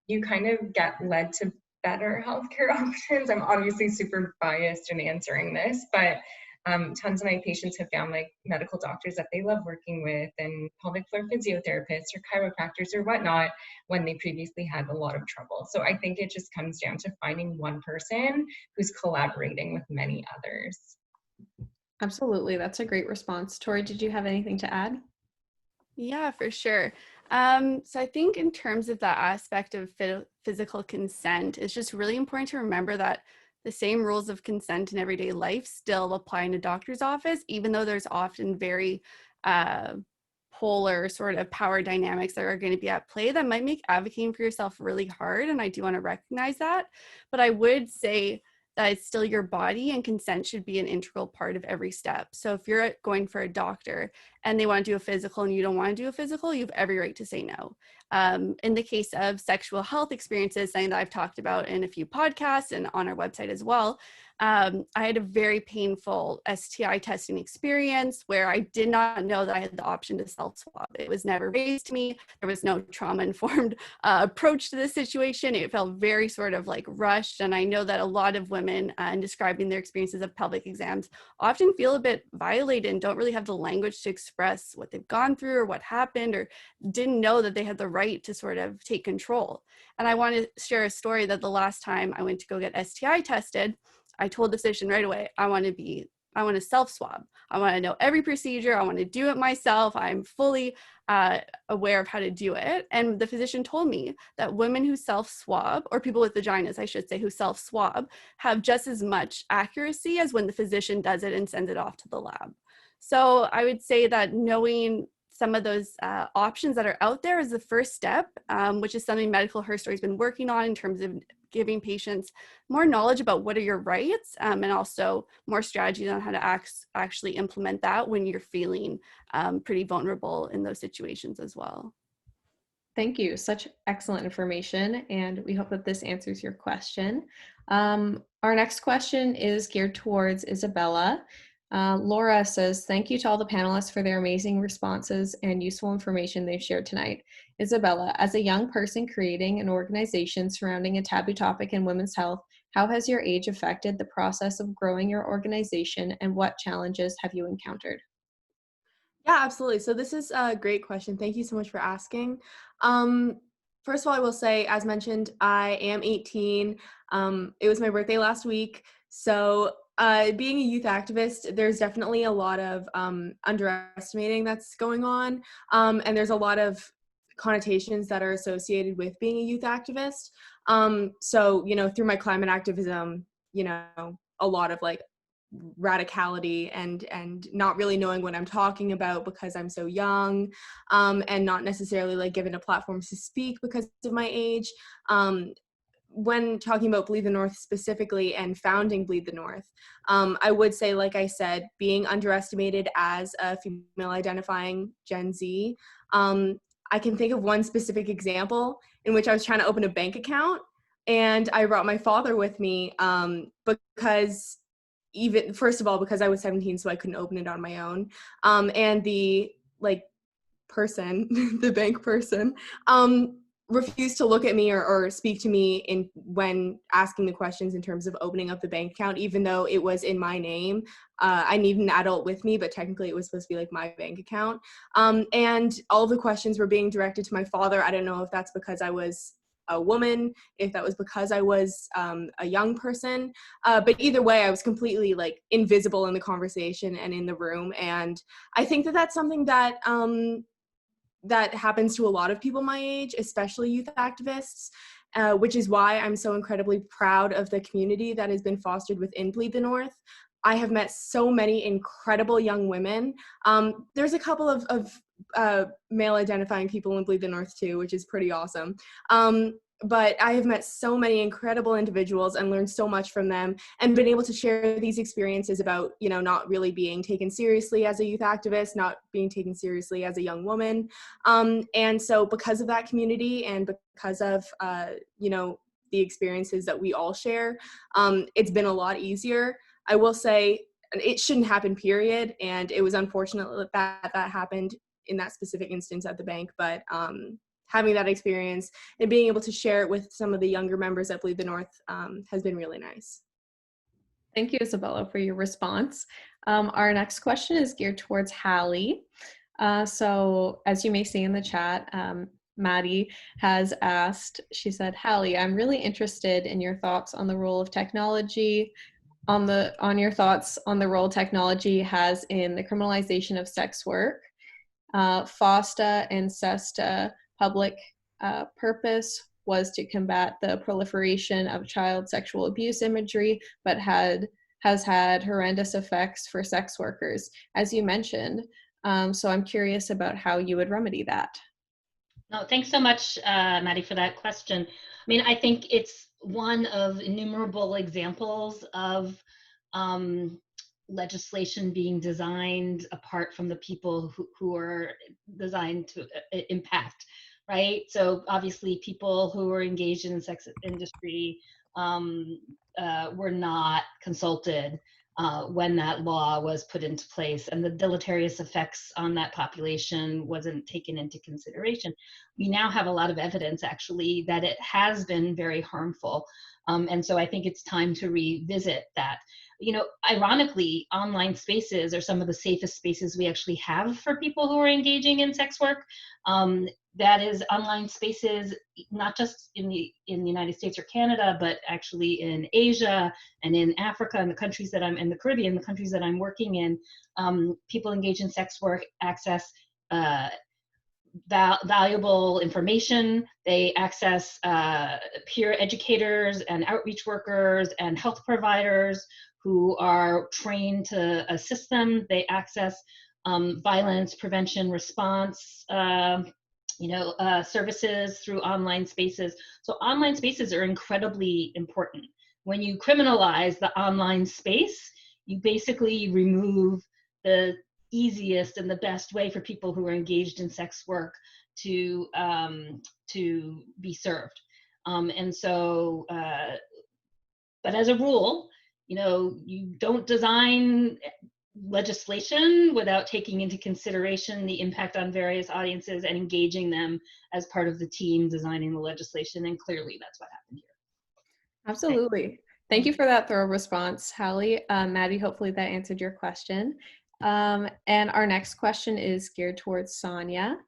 Speaker 6: you kind of get led to better healthcare options. I'm obviously super biased in answering this, but tons of my patients have found like medical doctors that they love working with, and pelvic floor physiotherapists or chiropractors or whatnot, when they previously had a lot of trouble. So I think it just comes down to finding one person who's collaborating with many others.
Speaker 1: Absolutely, that's a great response. Tori, did you have anything to add?
Speaker 4: Yeah, for sure. So I think in terms of that aspect of physical consent, it's just really important to remember that the same rules of consent in everyday life still apply in a doctor's office, even though there's often very polar sort of power dynamics that are going to be at play that might make advocating for yourself really hard. And I do want to recognize that. But I would say that it's still your body, and consent should be an integral part of every step. So if you're going for a doctor and they want to do a physical and you don't want to do a physical, you have every right to say no. In the case of sexual health experiences, something that I've talked about in a few podcasts and on our website as well, I had a very painful STI testing experience where I did not know that I had the option to self-swab. It was never raised to me. There was no trauma-informed approach to this situation. It felt very sort of like rushed. And I know that a lot of women in describing their experiences of pelvic exams often feel a bit violated and don't really have the language to express what they've gone through or what happened, or didn't know that they had the right to sort of take control. And I want to share a story that the last time I went to go get STI tested, I told the physician right away, I want to self-swab. I want to know every procedure. I want to do it myself. I'm fully aware of how to do it. And the physician told me that women who self-swab, or people with vaginas, I should say, who self-swab, have just as much accuracy as when the physician does it and sends it off to the lab. So I would say that knowing some of those options that are out there is the first step, which is something Medical Her Story has been working on in terms of giving patients more knowledge about what are your rights, and also more strategies on how to actually implement that when you're feeling pretty vulnerable in those situations as well.
Speaker 1: Thank you. Such excellent information, and we hope that this answers your question. Our next question is geared towards Isabella. Laura says, thank you to all the panelists for their amazing responses and useful information they've shared tonight. Isabella, as a young person creating an organization surrounding a taboo topic in women's health, how has your age affected the process of growing your organization, and what challenges have you encountered?
Speaker 5: Yeah, absolutely. So this is a great question. Thank you so much for asking. First of all, I will say, as mentioned, I am 18. It was my birthday last week. So being a youth activist, there's definitely a lot of underestimating that's going on. And there's a lot of connotations that are associated with being a youth activist. So, you know, through my climate activism, you know, a lot of like radicality and not really knowing what I'm talking about because I'm so young, and not necessarily like given a platform to speak because of my age. When talking about Bleed the North specifically and founding Bleed the North, I would say, like I said, being underestimated as a female identifying Gen Z. I can think of one specific example in which I was trying to open a bank account and I brought my father with me, because first of all, because I was 17, so I couldn't open it on my own. And the person, the bank person, refused to look at me or speak to me when asking the questions in terms of opening up the bank account, even though it was in my name. I need an adult with me, but technically it was supposed to be like my bank account. And all the questions were being directed to my father. I don't know if that's because I was a woman, if that was because I was a young person, but either way, I was completely like invisible in the conversation and in the room. And I think that that's something that that happens to a lot of people my age, especially youth activists, which is why I'm so incredibly proud of the community that has been fostered within Bleed the North. I have met so many incredible young women. There's a couple of male identifying people in Bleed the North too, which is pretty awesome. But I have met so many incredible individuals and learned so much from them and been able to share these experiences about, you know, not really being taken seriously as a youth activist, not being taken seriously as a young woman. And so because of that community and because of, you know, the experiences that we all share, it's been a lot easier. I will say it shouldn't happen, period. And it was unfortunate that that happened in that specific instance at the bank. But having that experience and being able to share it with some of the younger members at Bleed the North has been really nice.
Speaker 1: Thank you, Isabella, for your response. Our next question is geared towards Hallie. So as you may see in the chat, Maddie has asked, she said, Hallie, I'm really interested in your thoughts on the role of technology, on your thoughts on the role technology has in the criminalization of sex work. FOSTA and SESTA public purpose was to combat the proliferation of child sexual abuse imagery, but has had horrendous effects for sex workers, as you mentioned. So I'm curious about how you would remedy that.
Speaker 7: No, thanks so much, Maddie, for that question. I mean, I think it's one of innumerable examples of legislation being designed apart from the people who are designed to impact, right? So obviously people who are engaged in the sex industry were not consulted when that law was put into place, and the deleterious effects on that population wasn't taken into consideration. We now have a lot of evidence actually that it has been very harmful. And so I think it's time to revisit that. You know, ironically, online spaces are some of the safest spaces we actually have for people who are engaging in sex work. That is online spaces, not just in the United States or Canada, but actually in Asia and in Africa and the countries that I'm in, the Caribbean, the countries that I'm working in. People engage in sex work access valuable information. They access peer educators and outreach workers and health providers who are trained to assist them. They access violence prevention response, services through online spaces. So online spaces are incredibly important. When you criminalize the online space, you basically remove the easiest and the best way for people who are engaged in sex work to be served. But as a rule, you don't design legislation without taking into consideration the impact on various audiences and engaging them as part of the team designing the legislation. And clearly that's what happened here.
Speaker 1: Absolutely. Thank you for that thorough response, Hallie. Maddie, hopefully that answered your question. And our next question is geared towards Sonia.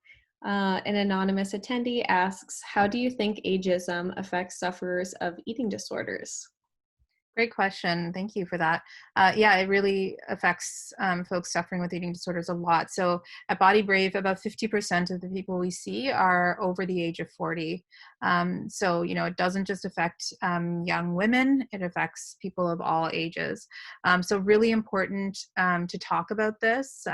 Speaker 1: An anonymous attendee asks, how do you think ageism affects sufferers of eating disorders?
Speaker 8: Great question. Thank you for that. Yeah, it really affects folks suffering with eating disorders a lot. So at Body Brave, about 50% of the people we see are over the age of 40. So, it doesn't just affect young women, it affects people of all ages. So really important to talk about this.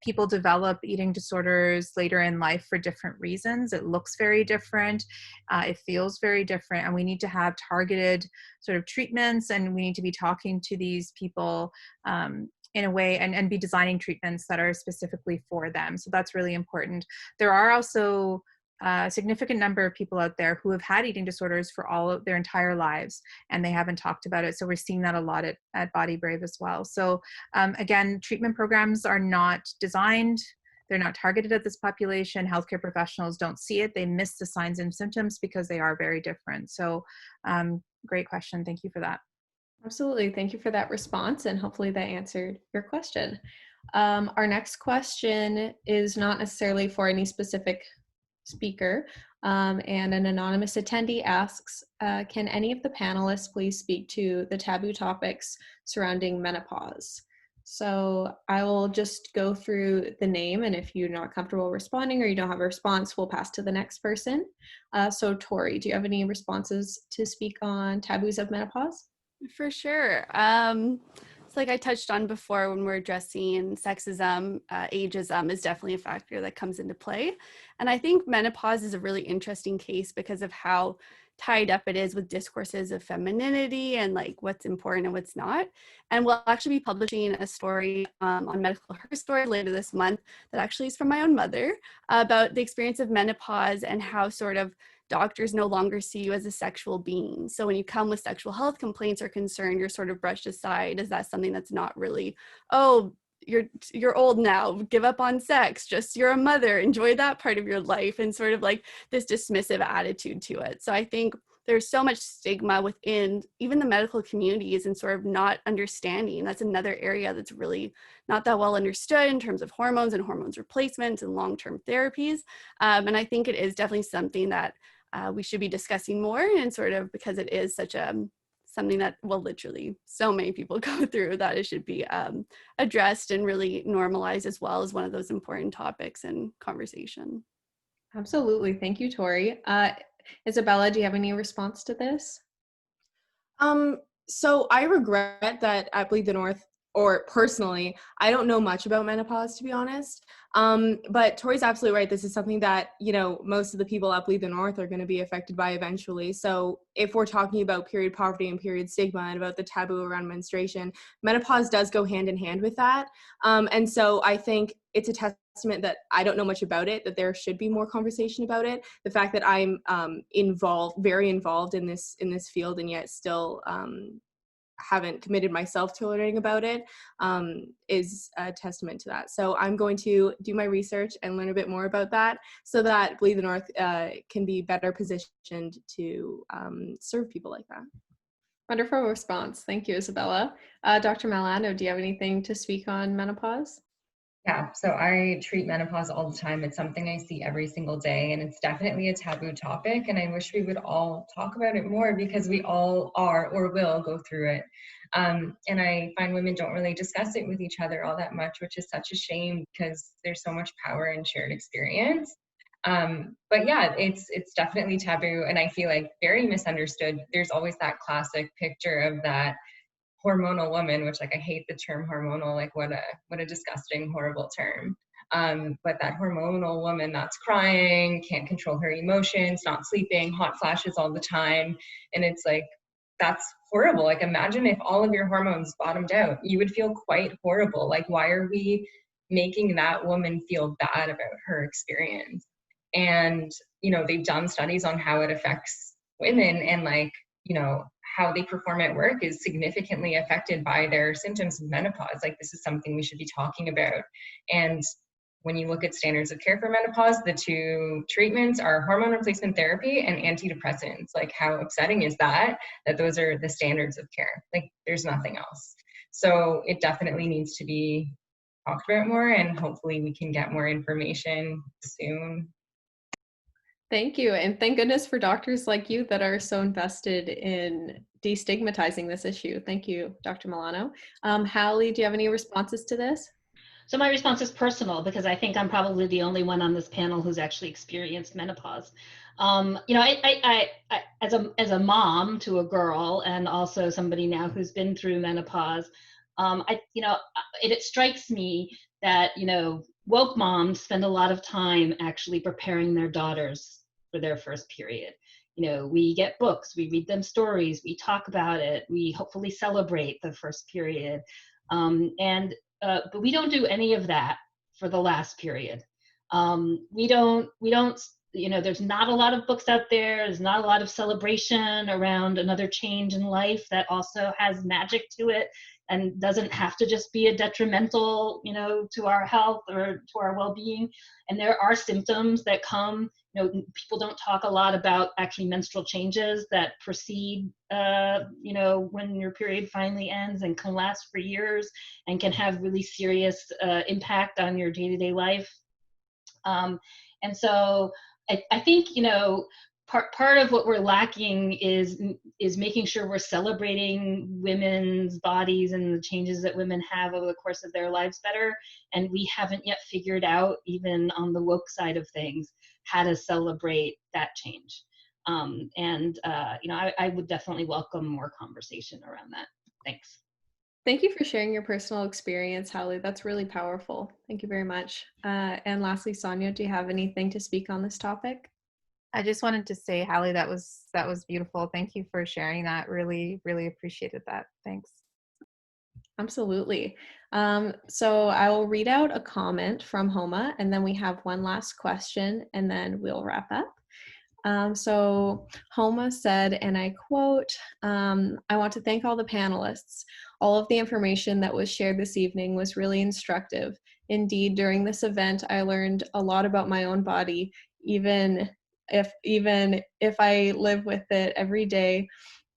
Speaker 8: People develop eating disorders later in life for different reasons. It looks very different. It feels very different. And we need to have targeted sort of treatments, and we need to be talking to these people in a way and be designing treatments that are specifically for them. So that's really important. There are also a significant number of people out there who have had eating disorders for all of their entire lives, and they haven't talked about it. So we're seeing that a lot at Body Brave as well. So again, treatment programs are not designed, they're not targeted at this population. Healthcare professionals don't see it. They miss the signs and symptoms because they are very different. So great question. Thank you for that.
Speaker 1: Absolutely. Thank you for that response, and hopefully that answered your question. Our next question is not necessarily for any specific speaker, and an anonymous attendee asks, can any of the panelists please speak to the taboo topics surrounding menopause? So I will just go through the name, and if you're not comfortable responding or you don't have a response, we'll pass to the next person. So Tori, do you have any responses to speak on taboos of menopause?
Speaker 4: For sure. It's like I touched on before when we're addressing sexism, ageism is definitely a factor that comes into play. And I think menopause is a really interesting case because of how tied up it is with discourses of femininity and like what's important and what's not. And we'll actually be publishing a story on Medical Her Story later this month that actually is from my own mother about the experience of menopause and how sort of doctors no longer see you as a sexual being. So when you come with sexual health complaints or concern, you're sort of brushed aside as that something that's not really, oh, you're old now, give up on sex, just you're a mother, enjoy that part of your life, and sort of like this dismissive attitude to it. So I think there's so much stigma within even the medical communities and sort of not understanding. That's another area that's really not that well understood in terms of hormones and hormones replacements and long-term therapies. And I think it is definitely something that we should be discussing more, and sort of because it is such a something that, well, literally so many people go through, that it should be addressed and really normalized as well as one of those important topics in conversation.
Speaker 1: Absolutely. Thank you, Tori. Isabella, do you have any response to this?
Speaker 5: So I regret that at Bleed the North, or personally, I don't know much about menopause, to be honest. But Tori's absolutely right. This is something that, most of the people at Bleed the North are going to be affected by eventually. So if we're talking about period poverty and period stigma and about the taboo around menstruation, menopause does go hand in hand with that. And so I think it's a testament that I don't know much about it, that there should be more conversation about it. The fact that I'm very involved in this field, and yet still haven't committed myself to learning about it is a testament to that. So I'm going to do my research and learn a bit more about that so that Bleed the North can be better positioned to serve people like that.
Speaker 1: Wonderful response. Thank you, Isabella. Dr. Milano, do you have anything to speak on menopause?
Speaker 6: Yeah, so I treat menopause all the time. It's something I see every single day, and it's definitely a taboo topic. And I wish we would all talk about it more, because we all are or will go through it. And I find women don't really discuss it with each other all that much, which is such a shame because there's so much power in shared experience. But yeah, it's definitely taboo, and I feel like very misunderstood. There's always that classic picture of that hormonal woman, which like I hate the term hormonal, like what a disgusting, horrible term. But that hormonal woman that's crying, can't control her emotions, not sleeping, hot flashes all the time. And it's like, that's horrible. Like imagine if all of your hormones bottomed out, you would feel quite horrible. Like why are we making that woman feel bad about her experience? And, you know, they've done studies on how it affects women, and like, you know, how they perform at work is significantly affected by their symptoms of menopause. Like this is something we should be talking about. And when you look at standards of care for menopause, the two treatments are hormone replacement therapy and antidepressants. Like how upsetting is that those are the standards of care? Like there's nothing else. So it definitely needs to be talked about more, and hopefully we can get more information soon.
Speaker 1: Thank you. And thank goodness for doctors like you that are so invested in destigmatizing this issue. Thank you, Dr. Milano. Hallie, do you have any responses to this?
Speaker 7: So my response is personal, because I think I'm probably the only one on this panel who's actually experienced menopause. You know, I as a mom to a girl, and also somebody now who's been through menopause, it strikes me that, you know, woke moms spend a lot of time actually preparing their daughters for their first period. You know, we get books, we read them stories, we talk about it, we hopefully celebrate the first period. But we don't do any of that for the last period. We don't, you know, there's not a lot of books out there. There's not a lot of celebration around another change in life that also has magic to it and doesn't have to just be a detrimental, you know, to our health or to our well-being. And there are symptoms that come, you know, people don't talk a lot about actually menstrual changes that precede, you know, when your period finally ends, and can last for years and can have really serious impact on your day-to-day life. And so I think, you know, part of what we're lacking is making sure we're celebrating women's bodies and the changes that women have over the course of their lives better. And we haven't yet figured out, even on the woke side of things, how to celebrate that change. You know, I would definitely welcome more conversation around that. Thanks.
Speaker 1: Thank you for sharing your personal experience, Hallie. That's really powerful. Thank you very much. And lastly, Sonia, do you have anything to speak on this topic?
Speaker 8: I just wanted to say, Hallie, that was beautiful. Thank you for sharing that. Really, really appreciated that. Thanks.
Speaker 1: Absolutely. So I will read out a comment from Homa, and then we have one last question, and then we'll wrap up. So Homa said, and I quote, I want to thank all the panelists. All of the information that was shared this evening was really instructive. Indeed, during this event, I learned a lot about my own body, even if I live with it every day,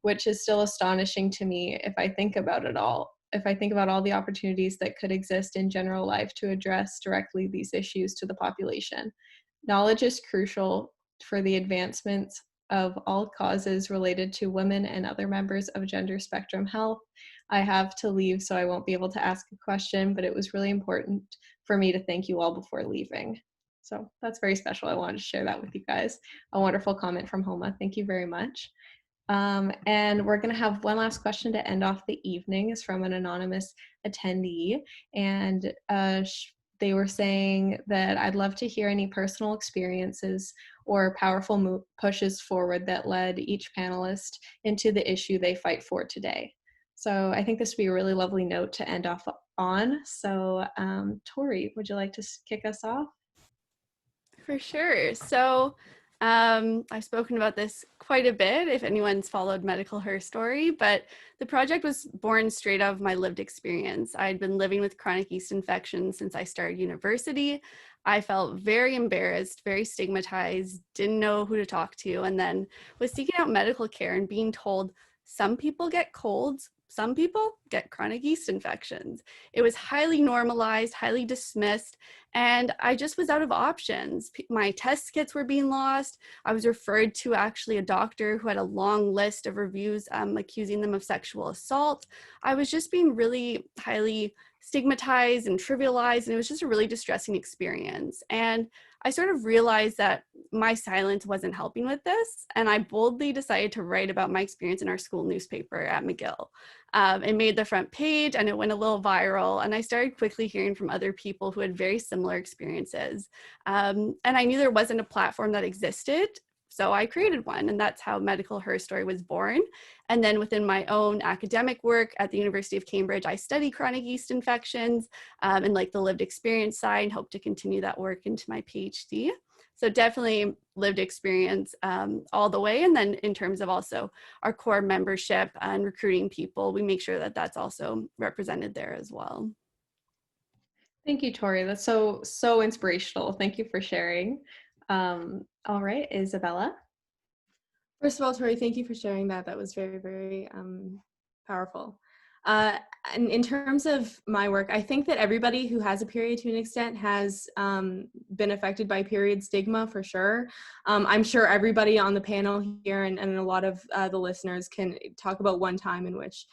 Speaker 1: which is still astonishing to me if I think about it all. If I think about all the opportunities that could exist in general life to address directly these issues to the population. Knowledge is crucial for the advancements of all causes related to women and other members of gender spectrum health. I have to leave, so I won't be able to ask a question, but it was really important for me to thank you all before leaving. So that's very special. I wanted to share that with you guys. A wonderful comment from Homa. Thank you very much. And we're going to have one last question to end off the evening. Is from an anonymous attendee, and they were saying that I'd love to hear any personal experiences or powerful pushes forward that led each panelist into the issue they fight for today. So I think this would be a really lovely note to end off on. So Tori, would you like to kick us off?
Speaker 4: For sure. So I've spoken about this quite a bit if anyone's followed Medical Her Story, but the project was born straight out of my lived experience. I'd been living with chronic yeast infections since I started university. I felt very embarrassed, very stigmatized, didn't know who to talk to, and then was seeking out medical care and being told some people get colds, some people get chronic yeast infections. It was highly normalized, highly dismissed, and I just was out of options. My test kits were being lost. I was referred to actually a doctor who had a long list of reviews accusing them of sexual assault. I was just being really highly stigmatized and trivialized, and it was just a really distressing experience. And I sort of realized that my silence wasn't helping with this, and I boldly decided to write about my experience in our school newspaper at McGill. It made the front page and it went a little viral, and I started quickly hearing from other people who had very similar experiences. And I knew there wasn't a platform that existed, so I created one, and that's how Medical Her Story was born. And then within my own academic work at the University of Cambridge, I study chronic yeast infections and like the lived experience side, and hope to continue that work into my PhD. So definitely lived experience all the way. And then in terms of also our core membership and recruiting people, we make sure that that's also represented there as well.
Speaker 1: Thank you, Tori. That's so inspirational. Thank you for sharing. All right, Isabella.
Speaker 5: First of all, Tori, thank you for sharing that. That was very, very powerful. And in terms of my work, I think that everybody who has a period to an extent has been affected by period stigma for sure. I'm sure everybody on the panel here and a lot of the listeners can talk about one time in which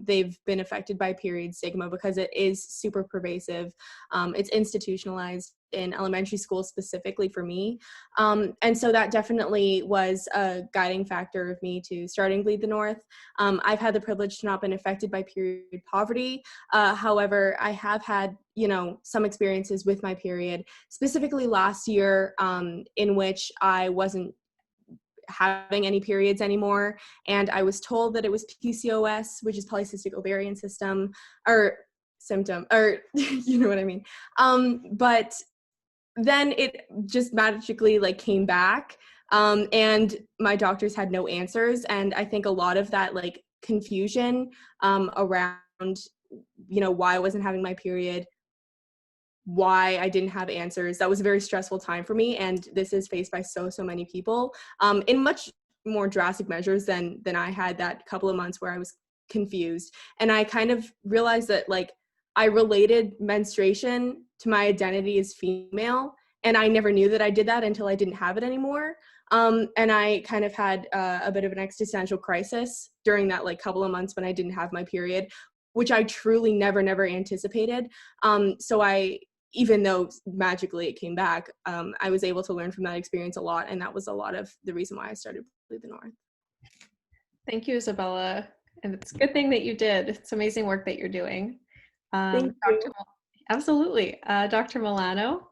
Speaker 5: they've been affected by period stigma, because it is super pervasive. It's institutionalized in elementary school specifically for me. And so that definitely was a guiding factor of me to starting Bleed the North. I've had the privilege to not been affected by period poverty. However, I have had, some experiences with my period, specifically last year, in which I wasn't having any periods anymore. And I was told that it was PCOS, which is polycystic ovarian symptom, or you know what I mean. But then it just magically came back, and my doctors had no answers. And I think a lot of that confusion around why I wasn't having my period, why I didn't have answers, that was a very stressful time for me. And this is faced by so many people in much more drastic measures than I had that couple of months where I was confused. And I kind of realized that I related menstruation to my identity as female, and I never knew that I did that until I didn't have it anymore. And I kind of had a bit of an existential crisis during that couple of months when I didn't have my period, which I truly never anticipated. So even though magically it came back, I was able to learn from that experience a lot, and that was a lot of the reason why I started Bleed the North.
Speaker 1: Thank you, Isabella. And it's a good thing that you did. It's amazing work that you're doing.
Speaker 5: Thank you.
Speaker 1: Absolutely. Dr. Milano?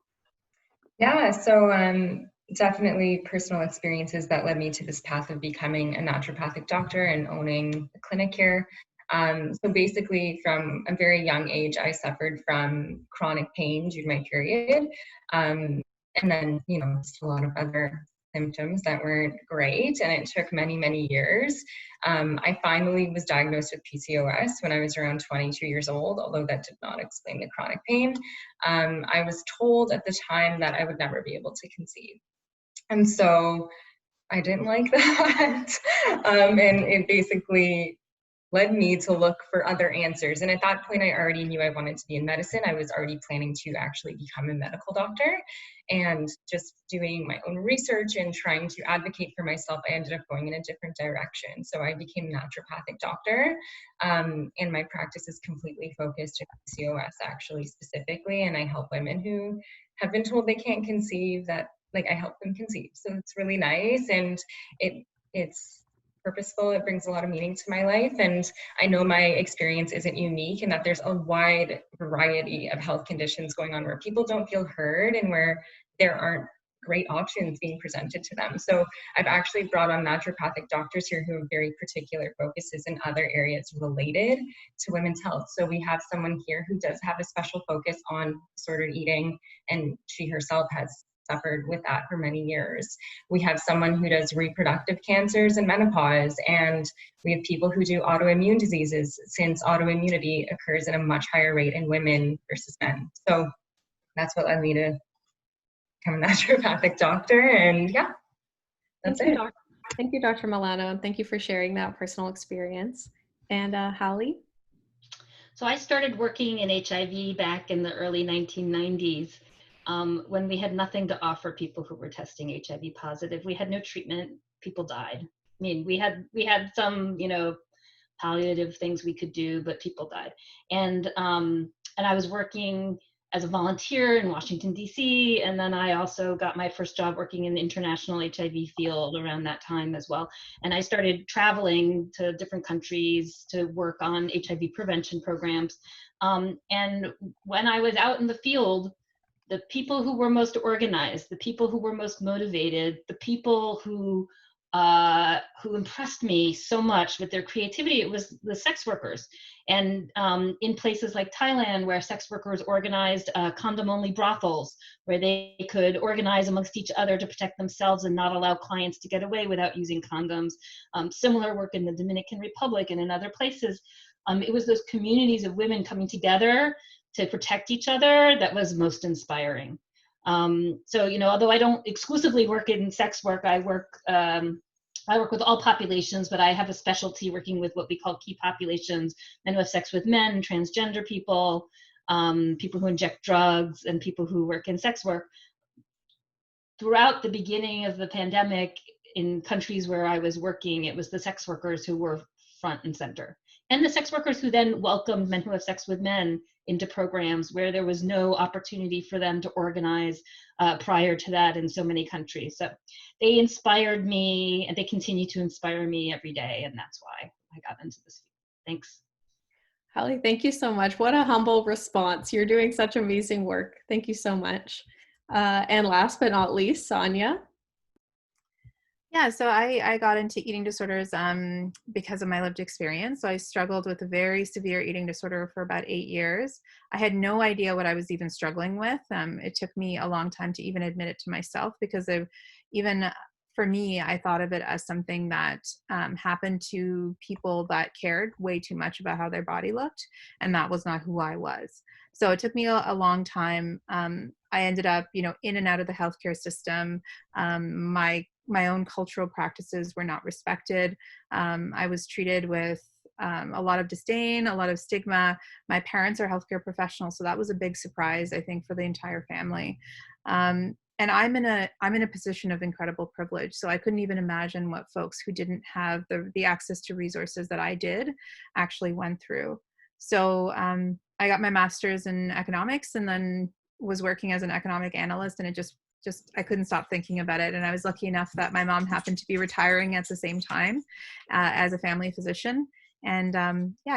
Speaker 6: Yeah, so definitely personal experiences that led me to this path of becoming a naturopathic doctor and owning a clinic here. So basically, from a very young age, I suffered from chronic pain due to my period. And then, just a lot of other symptoms that weren't great. And it took many years. I finally was diagnosed with PCOS when I was around 22 years old, although that did not explain the chronic pain. I was told at the time that I would never be able to conceive. And so I didn't like that. And it basically led me to look for other answers. And at that point, I already knew I wanted to be in medicine. I was already planning to actually become a medical doctor. And just doing my own research and trying to advocate for myself, I ended up going in a different direction. So I became a naturopathic doctor. And my practice is completely focused on PCOS, actually, specifically. And I help women who have been told they can't conceive, that I help them conceive. So it's really nice. And it's purposeful. It brings a lot of meaning to my life. And I know my experience isn't unique, and that there's a wide variety of health conditions going on where people don't feel heard and where there aren't great options being presented to them. So I've actually brought on naturopathic doctors here who have very particular focuses in other areas related to women's health. So we have someone here who does have a special focus on disordered eating, and she herself has suffered with that for many years. We have someone who does reproductive cancers and menopause, and we have people who do autoimmune diseases, since autoimmunity occurs at a much higher rate in women versus men. So that's what led me to become a naturopathic doctor, and yeah, that's it.
Speaker 1: Thank you, Dr. Milano, and thank you for sharing that personal experience. And Hallie?
Speaker 7: So I started working in HIV back in the early 1990s. When we had nothing to offer people who were testing HIV positive. We had no treatment. People died. I mean, we had some, palliative things we could do, but people died. And I was working as a volunteer in Washington, D.C. And then I also got my first job working in the international HIV field around that time as well. And I started traveling to different countries to work on HIV prevention programs. And when I was out in the field, the people who were most organized, the people who were most motivated, the people who impressed me so much with their creativity, it was the sex workers. And in places like Thailand, where sex workers organized condom-only brothels, where they could organize amongst each other to protect themselves and not allow clients to get away without using condoms. Similar work in the Dominican Republic and in other places. It was those communities of women coming together to protect each other that was most inspiring. So, you know, although I don't exclusively work in sex work, I work with all populations, but I have a specialty working with what we call key populations: men who have sex with men, transgender people, people who inject drugs, and people who work in sex work. Throughout the beginning of the pandemic, in countries where I was working, it was the sex workers who were front and center. And the sex workers who then welcomed men who have sex with men into programs where there was no opportunity for them to organize prior to that in so many countries. So they inspired me, and they continue to inspire me every day, and that's why I got into this field. Thanks.
Speaker 1: Holly, thank you so much. What a humble response. You're doing such amazing work. Thank you so much. And last but not least, Sonia.
Speaker 8: Yeah, so I got into eating disorders because of my lived experience. So I struggled with a very severe eating disorder for about 8 years. I had no idea what I was even struggling with. It took me a long time to even admit it to myself, because even for me, I thought of it as something that happened to people that cared way too much about how their body looked, and that was not who I was. So it took me a long time. I ended up, in and out of the healthcare system. My own cultural practices were not respected. I was treated with a lot of disdain, a lot of stigma. My parents are healthcare professionals, so that was a big surprise, I think, for the entire family. And I'm in a position of incredible privilege, so I couldn't even imagine what folks who didn't have the access to resources that I did actually went through. So I got my master's in economics, and then was working as an economic analyst, and it just I couldn't stop thinking about it. And I was lucky enough that my mom happened to be retiring at the same time as a family physician, and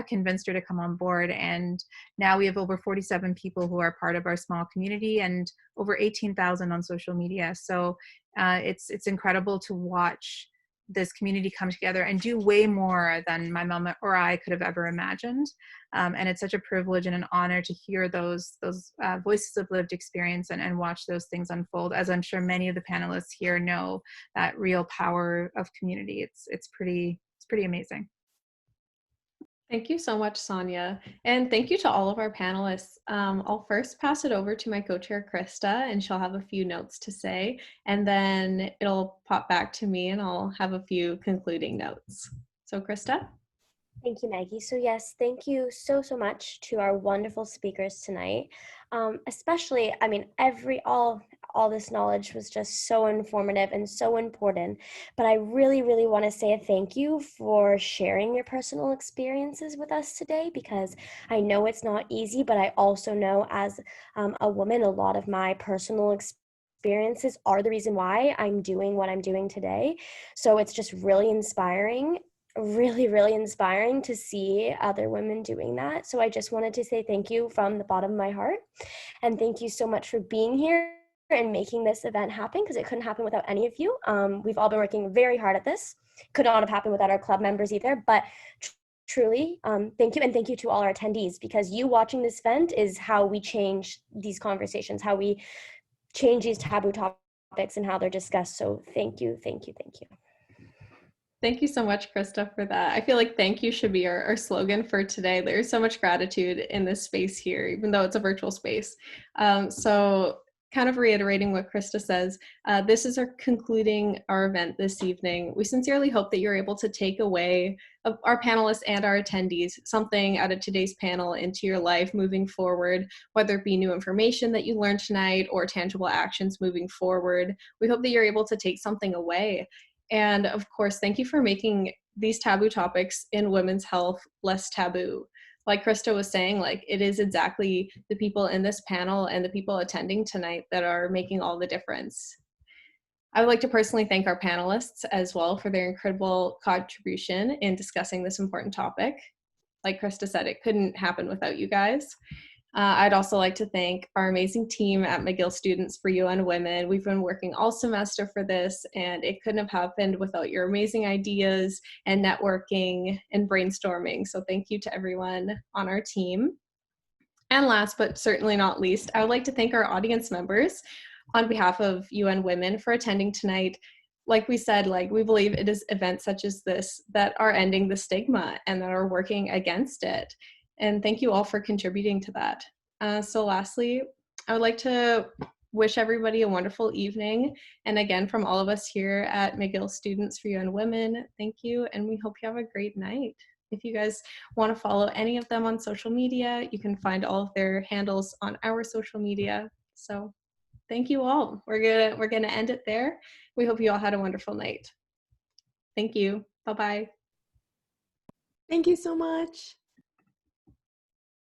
Speaker 8: convinced her to come on board. And now we have over 47 people who are part of our small community, and over 18,000 on social media. So it's incredible to watch this community come together and do way more than my mom or I could have ever imagined. And it's such a privilege and an honor to hear those voices of lived experience and watch those things unfold. As I'm sure many of the panelists here know, that real power of community. It's pretty amazing.
Speaker 1: Thank you so much, Sonia. And thank you to all of our panelists. I'll first pass it over to my co-chair, Krista, and she'll have a few notes to say, and then it'll pop back to me and I'll have a few concluding notes. So Krista?
Speaker 3: Thank you, Maggie. So yes, thank you so much to our wonderful speakers tonight. Especially, I mean, all this knowledge was just so informative and so important. But I really want to say a thank you for sharing your personal experiences with us today, because I know it's not easy, but I also know as a woman, a lot of my personal experiences are the reason why I'm doing what I'm doing today. So it's just really inspiring to see other women doing that. So I just wanted to say thank you from the bottom of my heart, and thank you so much for being here and making this event happen, because it couldn't happen without any of you. We've all been working very hard at this. Could not have happened without our club members either, but truly, thank you, and thank you to all our attendees, because you watching this event is how we change these conversations, how we change these taboo topics and how they're discussed. So thank you.
Speaker 1: Thank you so much, Krista, for that. I feel like thank you should be our slogan for today. There's so much gratitude in this space here, even though it's a virtual space. So kind of reiterating what Krista says, this is concluding our event this evening. We sincerely hope that you're able to take away, our panelists and our attendees, something out of today's panel into your life moving forward, whether it be new information that you learned tonight or tangible actions moving forward. We hope that you're able to take something away. And of course, thank you for making these taboo topics in women's health less taboo. like Krista was saying, like it is exactly the people in this panel and the people attending tonight that are making all the difference. I would like to personally thank our panelists as well for their incredible contribution in discussing this important topic. Like Krista said, it couldn't happen without you guys. I'd also like to thank our amazing team at McGill Students for UN Women. We've been working all semester for this, and it couldn't have happened without your amazing ideas and networking and brainstorming. So thank you to everyone on our team. And last but certainly not least, I would like to thank our audience members on behalf of UN Women for attending tonight. Like we said, like we believe it is events such as this that are ending the stigma and that are working against it. And thank you all for contributing to that. So lastly, I would like to wish everybody a wonderful evening. And again, from all of us here at McGill Students for UN Women, thank you. And we hope you have a great night. If you guys want to follow any of them on social media, you can find all of their handles on our social media. So thank you all. We're gonna end it there. We hope you all had a wonderful night. Thank you. Bye-bye.
Speaker 5: Thank you so much.